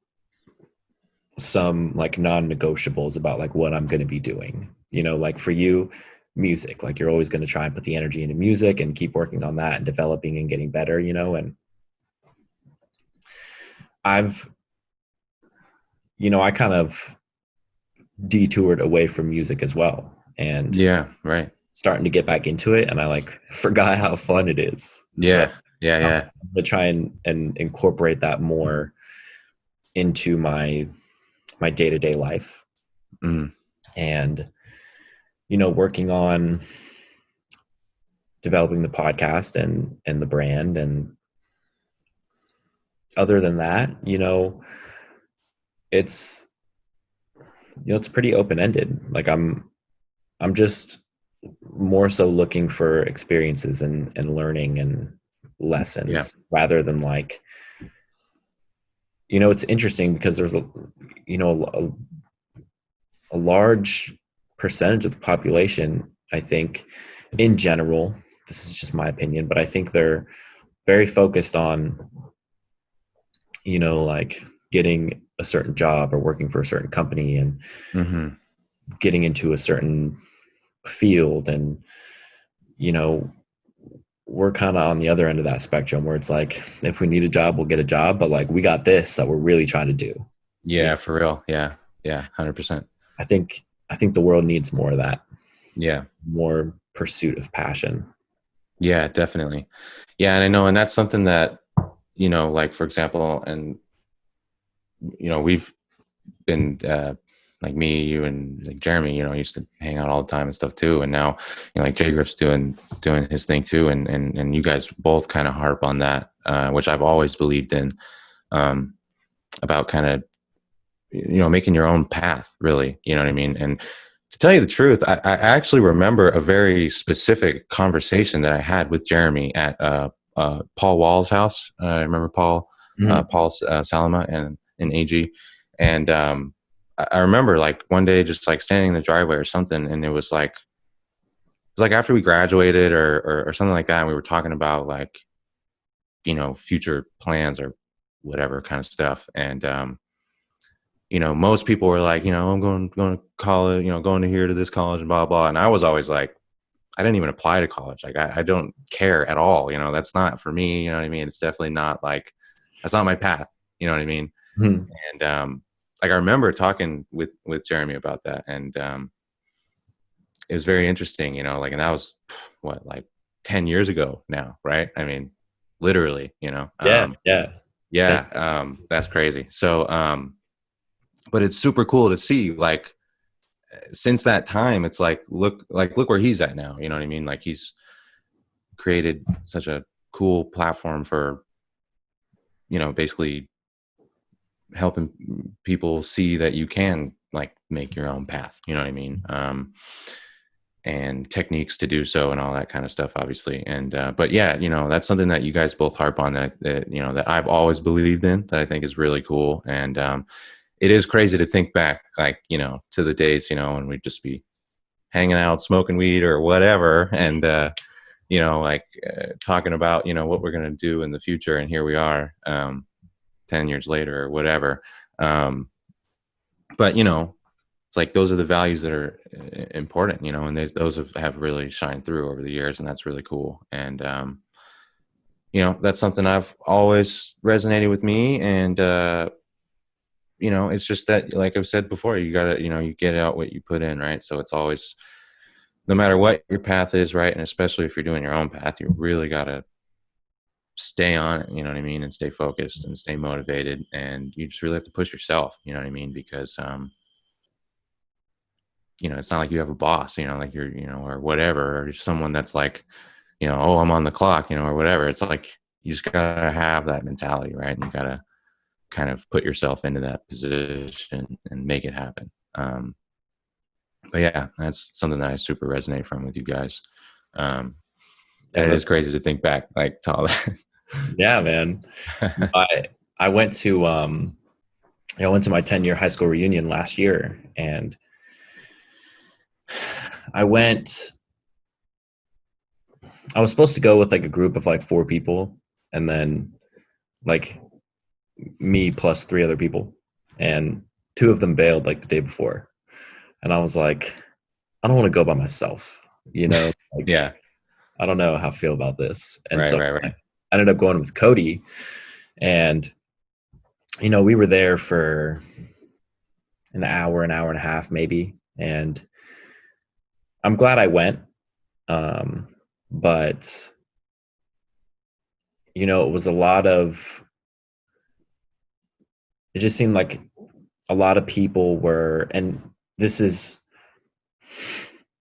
S1: some like non-negotiables about like what I'm going to be doing. Like for you, music, like you're always going to try and put the energy into music and keep working on that and developing and getting better, and I've I kind of detoured away from music as well, and
S2: Yeah. Right.
S1: starting to get back into it, and I like forgot how fun it is. So
S2: Yeah. Yeah.
S1: I'm
S2: Yeah.
S1: going to try and incorporate that more into my day-to-day life,
S2: Hmm.
S1: and working on developing the podcast and the brand. And other than that, it's it's pretty open-ended. Like I'm just more so looking for experiences and learning and
S2: Yeah.
S1: lessons rather than like, it's interesting because there's you know, a large percentage of the population, I think, in general, this is just my opinion, but I think they're very focused on, like getting a certain job or working for a certain company and
S2: Hmm.
S1: getting into a certain field. And, you know, we're kind of on the other end of that spectrum where it's like, if we need a job, we'll get a job, but like we got this that we're really trying to do. You know,
S2: Yeah, for real. Yeah. Yeah. 100%.
S1: I think the world needs more of that,
S2: Yeah.
S1: more pursuit of passion.
S2: Yeah, definitely. Yeah. And I know, and that's something that, like for example, and, we've been, like me, you, and like Jeremy, used to hang out all the time and stuff too. And now, like Jay Griff's doing his thing too. And you guys both kind of harp on that, which I've always believed in, um, about kind of, making your own path, really. You know what I mean? And to tell you the truth, I actually remember a very specific conversation that I had with Jeremy at Paul Wall's house. I remember
S1: Mhm.
S2: Paul Salama and in AG, and I remember like one day just like standing in the driveway or something, and it was like after we graduated or something like that, and we were talking about like future plans or whatever kind of stuff, and most people were like, I'm going to college, going to here to this college and blah, blah. And I was always like, I didn't even apply to college. Like, I don't care at all. That's not for me. You know what I mean? It's definitely not like, that's not my path. You know what I mean?
S1: Mhm.
S2: And, like I remember talking with Jeremy about that. And, it was very interesting, like, and that was what, like 10 years ago now. Right. I mean, literally,
S1: Yeah, yeah.
S2: yeah, that's crazy. So, but it's super cool to see like, since that time, it's like look where he's at now. You know what I mean? Like he's created such a cool platform for basically helping people see that you can like make your own path. You know what I mean? And techniques to do so and all that kind of stuff, obviously. And but yeah, that's something that you guys both harp on that I've always believed in, that I think is really cool. And it is crazy to think back, like to the days when we'd just be hanging out, smoking weed or whatever, and like talking about what we're gonna do in the future, and here we are, 10 years later or whatever. Um, but it's like those are the values that are important, and those have really shined through over the years, and that's really cool. And that's something I've always resonated with me, and it's just that, like I've said before, you gotta, you get out what you put in, right? So it's always, no matter what your path is, right? And especially if you're doing your own path, you really got to stay on it, you know what I mean? And stay focused and stay motivated. And you just really have to push yourself, you know what I mean? Because, it's not like you have a boss, like you're, or whatever, or someone that's like, oh, I'm on the clock, or whatever. It's like, you just got to have that mentality, right? And you got to kind of put yourself into that position and make it happen. But yeah, that's something that I super resonate from with you guys. Um,
S1: Yeah,
S2: and it is crazy to think back like to all
S1: yeah, man.
S2: that.
S1: I I went to my 10-year high school reunion last year, and I went I was supposed to go with like a group of like four people, and then like me plus three other people, and two of them bailed like the day before. And I was like, I don't want to go by myself, like
S2: Yeah.
S1: I don't know how I feel about this. And
S2: Right,
S1: so
S2: right,
S1: I
S2: right.
S1: ended up going with Cody, and we were there for an hour and a half maybe, and I'm glad I went. But it was a lot of, it just seemed like a lot of people were, and this is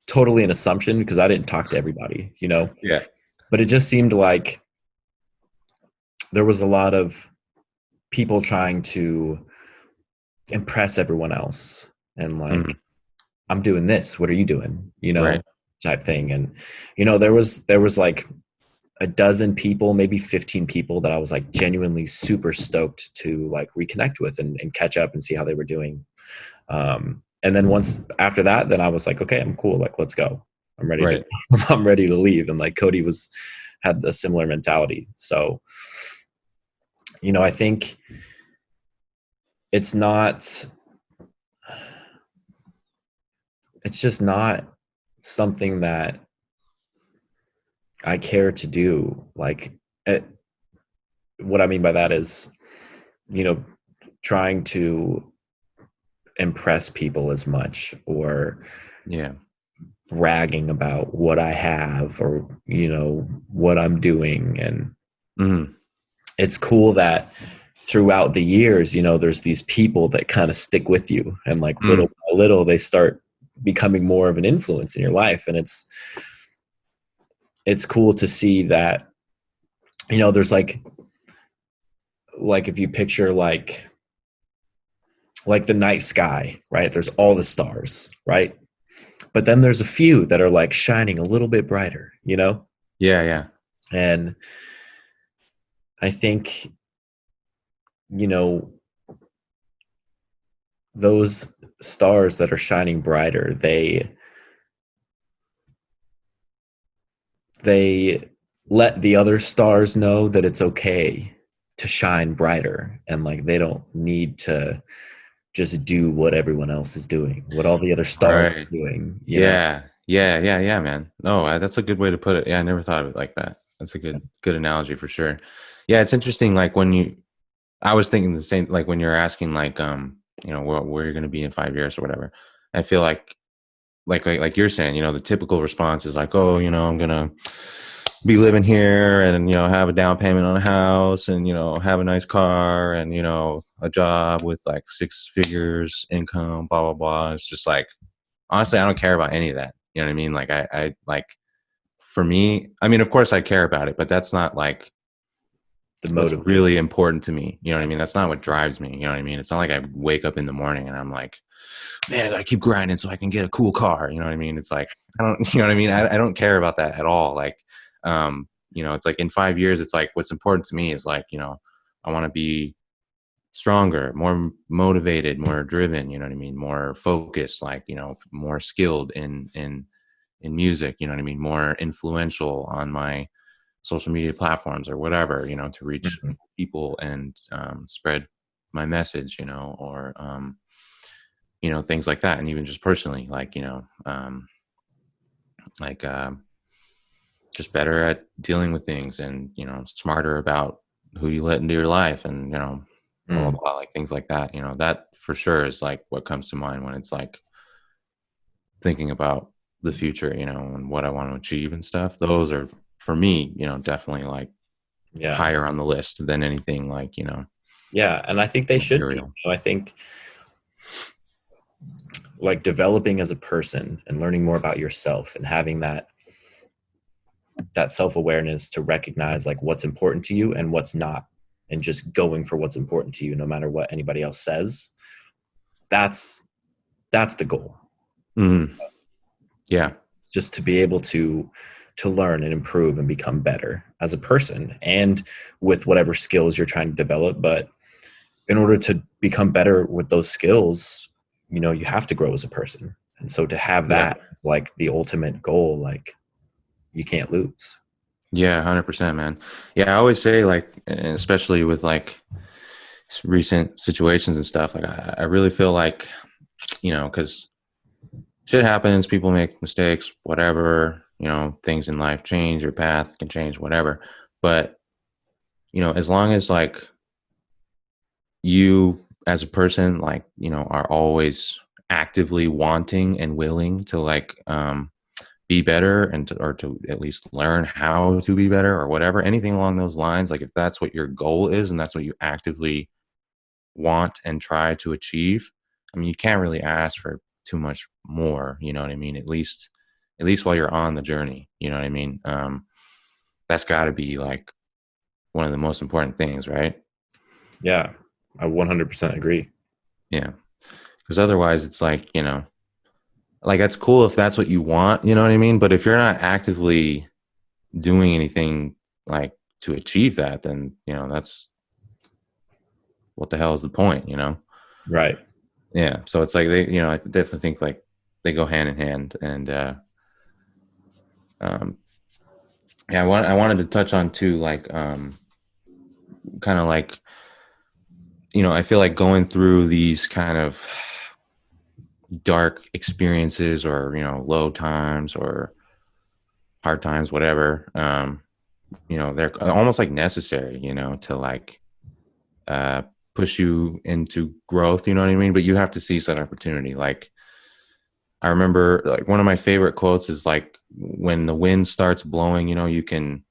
S1: totally an assumption because I didn't talk to everybody,
S2: Yeah.
S1: but it just seemed like there was a lot of people trying to impress everyone else and like,
S2: Mm.
S1: I'm doing this. What are you doing?
S2: Right.
S1: Type thing. And there was like a dozen people, maybe 15 people that I was like genuinely super stoked to like reconnect with and catch up and see how they were doing. And then once after that, then I was like, okay, I'm cool. Like, let's go. I'm ready to,
S2: Right.
S1: I'm ready to leave. And like Cody had a similar mentality. So, I think it's not, it's just not something that I care to do. Like, it, what I mean by that is, you know, trying to impress people as much or
S2: Yeah.
S1: bragging about what I have or, what I'm doing. And
S2: Mm.
S1: it's cool that throughout the years, there's these people that kind of stick with you and like little
S2: Mm.
S1: by little, they start becoming more of an influence in your life. And it's cool to see that, there's like if you picture like the night sky, right? There's all the stars, right? But then there's a few that are like shining a little bit brighter.
S2: Yeah. Yeah.
S1: And I think, you know, those stars that are shining brighter, they let the other stars know that it's okay to shine brighter and like they don't need to just do what everyone else is doing, what all the other stars
S2: Right.
S1: are doing.
S2: Yeah. Yeah. Yeah. Yeah, man. No, that's a good way to put it. Yeah. I never thought of it like that. That's a good analogy for sure. Yeah. It's interesting. Like I was thinking the same, like when you're asking like, where you're going to be in 5 years or whatever. I feel like you're saying, the typical response is like, oh, I'm gonna be living here and have a down payment on a house and have a nice car and a job with like 6 figures income, blah blah blah. It's just like honestly, I don't care about any of that. You know what I mean? Like I like for me, I mean, of course I care about it, but that's not like
S1: The
S2: what's
S1: motivation.
S2: really important to me. You know what I mean? That's not what drives me. You know what I mean? It's not like I wake up in the morning and I'm like, man, I gotta keep grinding so I can get a cool car. You know what I mean? It's like I don't, you know what I mean? I don't care about that at all. Like, it's like in 5 years, it's like what's important to me is like, I want to be stronger, more motivated, more driven. You know what I mean? More focused, like more skilled in music. You know what I mean? More influential on my social media platforms or whatever, to reach
S1: Mhm.
S2: people and spread my message, or things like that, and even just personally, like like just better at dealing with things, and smarter about who you let into your life, and blah blah
S1: Mm.
S2: blah, like things like that. That for sure is like what comes to mind when it's like thinking about the future, and what I want to achieve and stuff. Those are for me, definitely like
S1: Yeah.
S2: higher on the list than anything like
S1: Yeah. And I think they should be.
S2: material.
S1: I think like developing as a person and learning more about yourself and having that self-awareness to recognize like what's important to you and what's not, and just going for what's important to you no matter what anybody else says. That's the goal.
S2: Mhm. Yeah.
S1: Just to be able to learn and improve and become better as a person and with whatever skills you're trying to develop. But in order to become better with those skills, you have to grow as a person. And so to have
S2: Yeah.
S1: that like the ultimate goal, like you can't lose.
S2: Yeah, 100%, man. Yeah, I always say like, especially with like recent situations and stuff, like I really feel like, because shit happens, people make mistakes, whatever, things in life change, your path can change, whatever. But, as long as like you as a person, like, are always actively wanting and willing to like, be better and or to at least learn how to be better or whatever, anything along those lines, like if that's what your goal is and that's what you actively want and try to achieve, I mean, you can't really ask for too much more. You know what I mean? At least while you're on the journey, you know what I mean? That's got to be like one of the most important things, right?
S1: Yeah, I 100% agree.
S2: Yeah. Because otherwise, it's like, like that's cool if that's what you want, you know what I mean? But if you're not actively doing anything like to achieve that, then, that's what the hell is the point,
S1: Right.
S2: Yeah. So it's like I definitely think like they go hand in hand. And, um, yeah, I wanted to touch on too, like, kind of like, I feel like going through these kind of dark experiences or, low times or hard times, whatever, they're almost like necessary, to like, uh, push you into growth, you know what I mean? But you have to seize that opportunity. Like, I remember like one of my favorite quotes is like, when the wind starts blowing, you can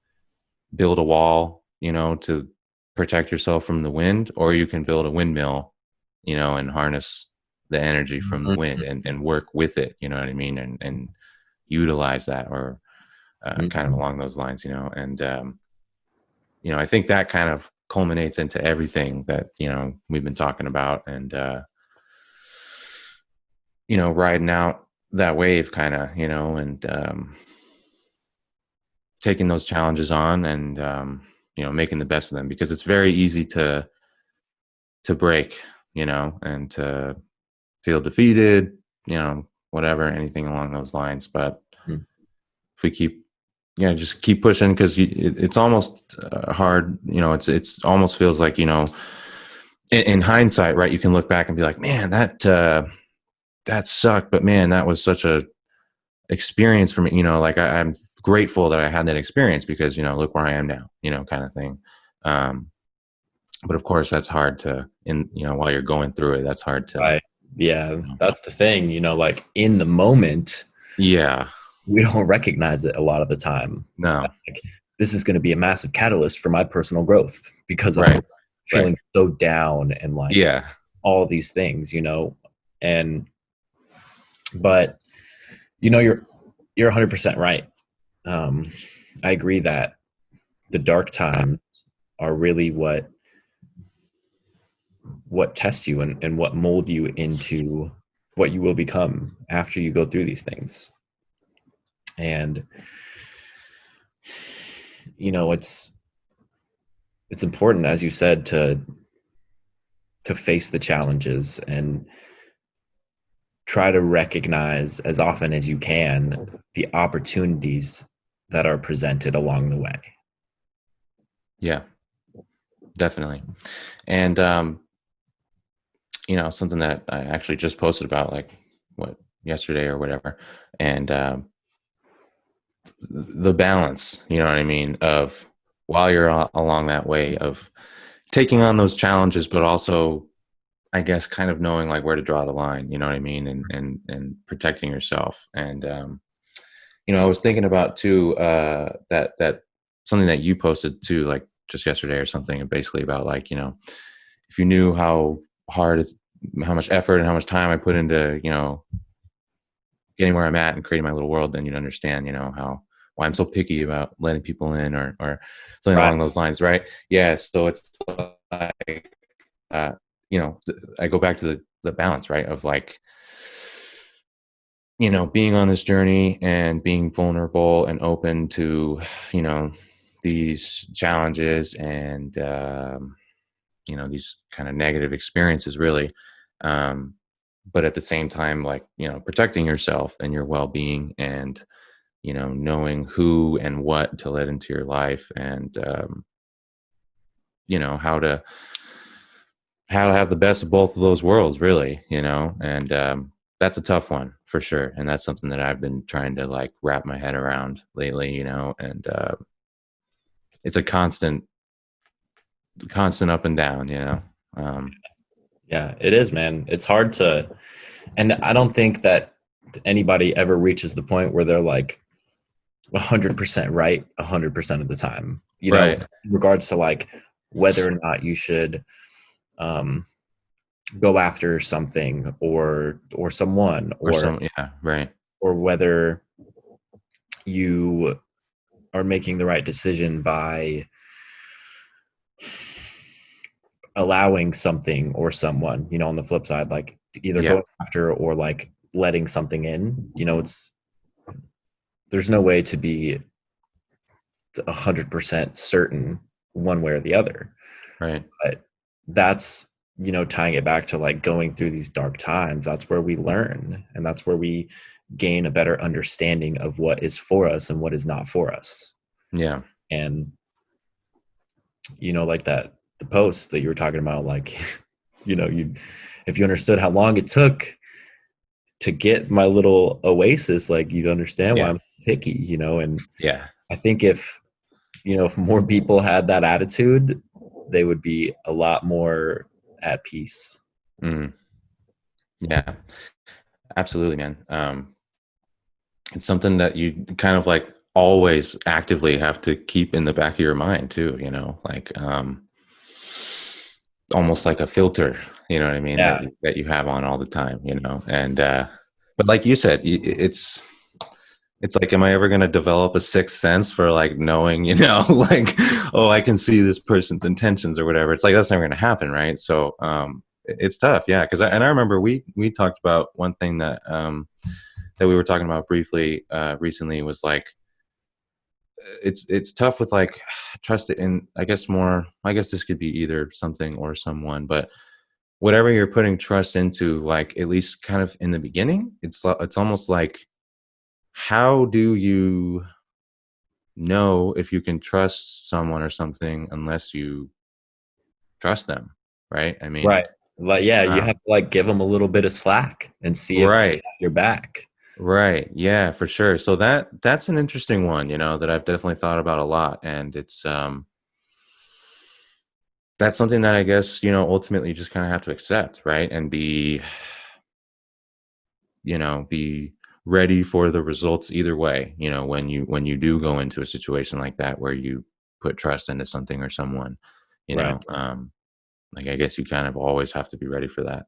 S2: build a wall, to protect yourself from the wind, or you can build a windmill, and harness the energy from the wind
S1: Mhm.
S2: and work with it, you know what I mean? And utilize that, or kind of
S1: Mhm.
S2: along those lines, and, I think that kind of culminates into everything that, we've been talking about. And, riding out that wave kind of, and, taking those challenges on, and, making the best of them, because it's very easy to break, and to feel defeated, whatever, anything along those lines. But
S1: Mhm.
S2: if we keep, just keep pushing, because it's almost hard, it's almost feels like, in hindsight, right, you can look back and be like, man, that sucked, but man, that was such a experience for me, like I'm grateful that I had that experience, because, look where I am now, kind of thing. um but of course that's hard to, while you're going through it, that's hard to,
S1: Right. Yeah,
S2: you know,
S1: that's the thing, like in the moment,
S2: yeah,
S1: we don't recognize it a lot of the time.
S2: no,
S1: Like, this is going to be a massive catalyst for my personal growth because I'm
S2: right, right,
S1: feeling so down and like
S2: yeah,
S1: all these things. And but you're 100% right. Um, I agree that the dark times are really what test you and what mold you into what you will become after you go through these things. And it's important, as you said, to face the challenges and try to recognize as often as you can the opportunities that are presented along the way.
S2: yeah, definitely. And, something that I actually just posted about, like, what, yesterday or whatever. And, the balance, you know what I mean, of, while you're along that way of taking on those challenges, but also, I guess, kind of knowing like where to draw the line, you know what I mean, and protecting yourself. And, I was thinking about too, that something that you posted too, like just yesterday or something, and basically about like, if you knew how hard it's, how much effort and how much time I put into, getting where I'm at and creating my little world, then you'd understand, how, why I'm so picky about letting people in, or something
S1: Right.
S2: along those lines, right? Yeah. So it's like, uh, I go back to the balance, right? Of like, being on this journey and being vulnerable and open to, you know, these challenges and, these kind of negative experiences, really. Um, but at the same time, like, protecting yourself and your well-being, and, knowing who and what to let into your life, and, how to have the best of both of those worlds, really, and, that's a tough one for sure. And that's something that I've been trying to like wrap my head around lately, and, it's a constant up and down, um,
S1: Yeah, it is, man. It's hard to, and I don't think that anybody ever reaches the point where they're like 100% right 100% of the time,
S2: right.
S1: in regards to like whether or not you should um, go after something or someone,
S2: Or some, yeah, right.
S1: or whether you are making the right decision by allowing something or someone, on the flip side, like either
S2: Yeah.
S1: going after or like letting something in, there's no way to be 100% certain one way or the other.
S2: Right.
S1: But that's, tying it back to like going through these dark times, that's where we learn, and that's where we gain a better understanding of what is for us and what is not for us.
S2: Yeah.
S1: And like that, the post that you were talking about, like, you if you understood how long it took to get my little oasis, like you'd understand why
S2: Yeah.
S1: I'm picky, and
S2: Yeah.
S1: I think if more people had that attitude, they would be a lot more at peace.
S2: Mm. Yeah. Absolutely, man. It's something that you kind of like always actively have to keep in the back of your mind too, like almost like a filter, you know what I mean,
S1: Yeah,
S2: that you have on all the time, and but like you said, it's like, am I ever going to develop a sixth sense for like knowing, like, oh, I can see this person's intentions or whatever? It's like, that's never going to happen. Right. So, it's tough. Yeah. I remember we talked about one thing that we were talking about briefly, recently, was like, it's tough with like trust in, I guess this could be either something or someone, but whatever you're putting trust into, like, at least kind of in the beginning, it's almost like, how do you know if you can trust someone or something unless you trust them, right? I mean,
S1: right. Like, yeah, you have
S2: um,
S1: to like give them a little bit of slack and see if they
S2: right,
S1: have your back.
S2: right, yeah, for sure. So that's an interesting one, that I've definitely thought about a lot, and it's that's something that I guess, ultimately you just kind of have to accept, right, and be ready for the results either way. When you do go into a situation like that where you put trust into something or someone, you
S1: Right.
S2: know, like, I guess you kind of always have to be ready for that,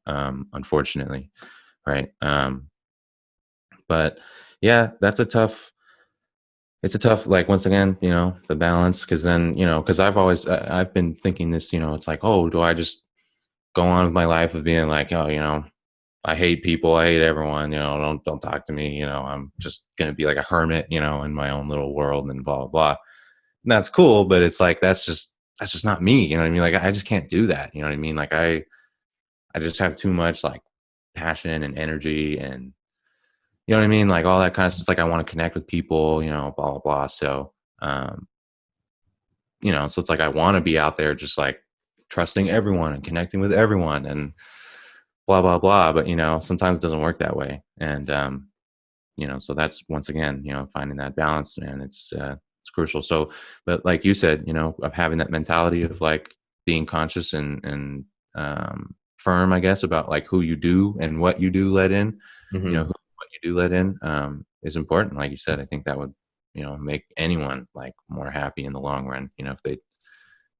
S2: unfortunately, right? But yeah, it's a tough, like, once again, the balance, because then, because I've been thinking this, it's like, oh, do I just go on with my life of being like, oh, I hate people, I hate everyone, don't talk to me, I'm just gonna be like a hermit, in my own little world, and blah blah blah. And that's cool, but it's like, that's just not me, you know what I mean? Like, I just can't do that, you know what I mean? Like, I just have too much, like, passion and energy, and you know what I mean? Like, all that kind of stuff. Like, I want to connect with people, blah blah blah. So, um, so it's like, I want to be out there just like trusting everyone and connecting with everyone and blah blah blah. But sometimes it doesn't work that way. And so that's, once again, finding that balance, man. It's crucial. So, but like you said, of having that mentality of like being conscious and firm, I guess, about like who you do and what you do let in,
S1: Hmm.
S2: what you do let in, is important. Like you said, I think that would, make anyone like more happy in the long run, if they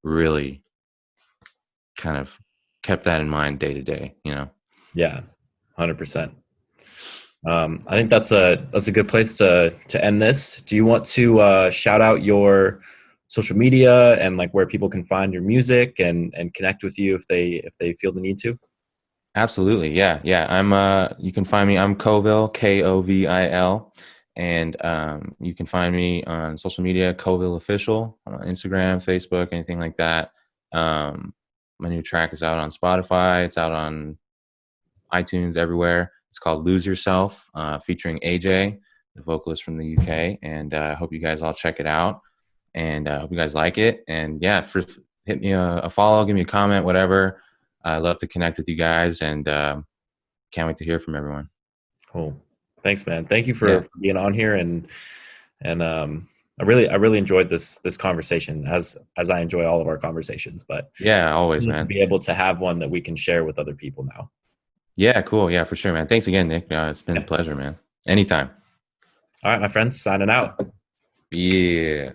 S2: really kind of kept that in mind day to day.
S1: Yeah, 100%. I think that's a good place to end this. Do you want to shout out your social media and like where people can find your music and connect with you if they feel the need to?
S2: Absolutely. Yeah. Yeah. You can find me, I'm Kovil, Kovil. And you can find me on social media, Kovil Official, on Instagram, Facebook, anything like that. Um, my new track is out on Spotify. It's out on iTunes, everywhere. It's called Lose Yourself, featuring AJ, the vocalist from the UK. And I hope you guys all check it out. And I hope you guys like it. And yeah, hit me a follow, give me a comment, whatever. I love to connect with you guys, and can't wait to hear from everyone.
S1: Cool. Thanks, man. Thank you
S2: Yeah.
S1: for being on here, and I really enjoyed this conversation, as I enjoy all of our conversations, but
S2: Yeah,
S1: it's
S2: always,
S1: nice to
S2: man.
S1: be able to have one that we can share with other people now.
S2: Yeah, cool. Yeah, for sure, man. Thanks again, Nick. It's been a
S1: Yeah.
S2: pleasure, man. Anytime.
S1: All right, my friends, signing out.
S2: Yeah.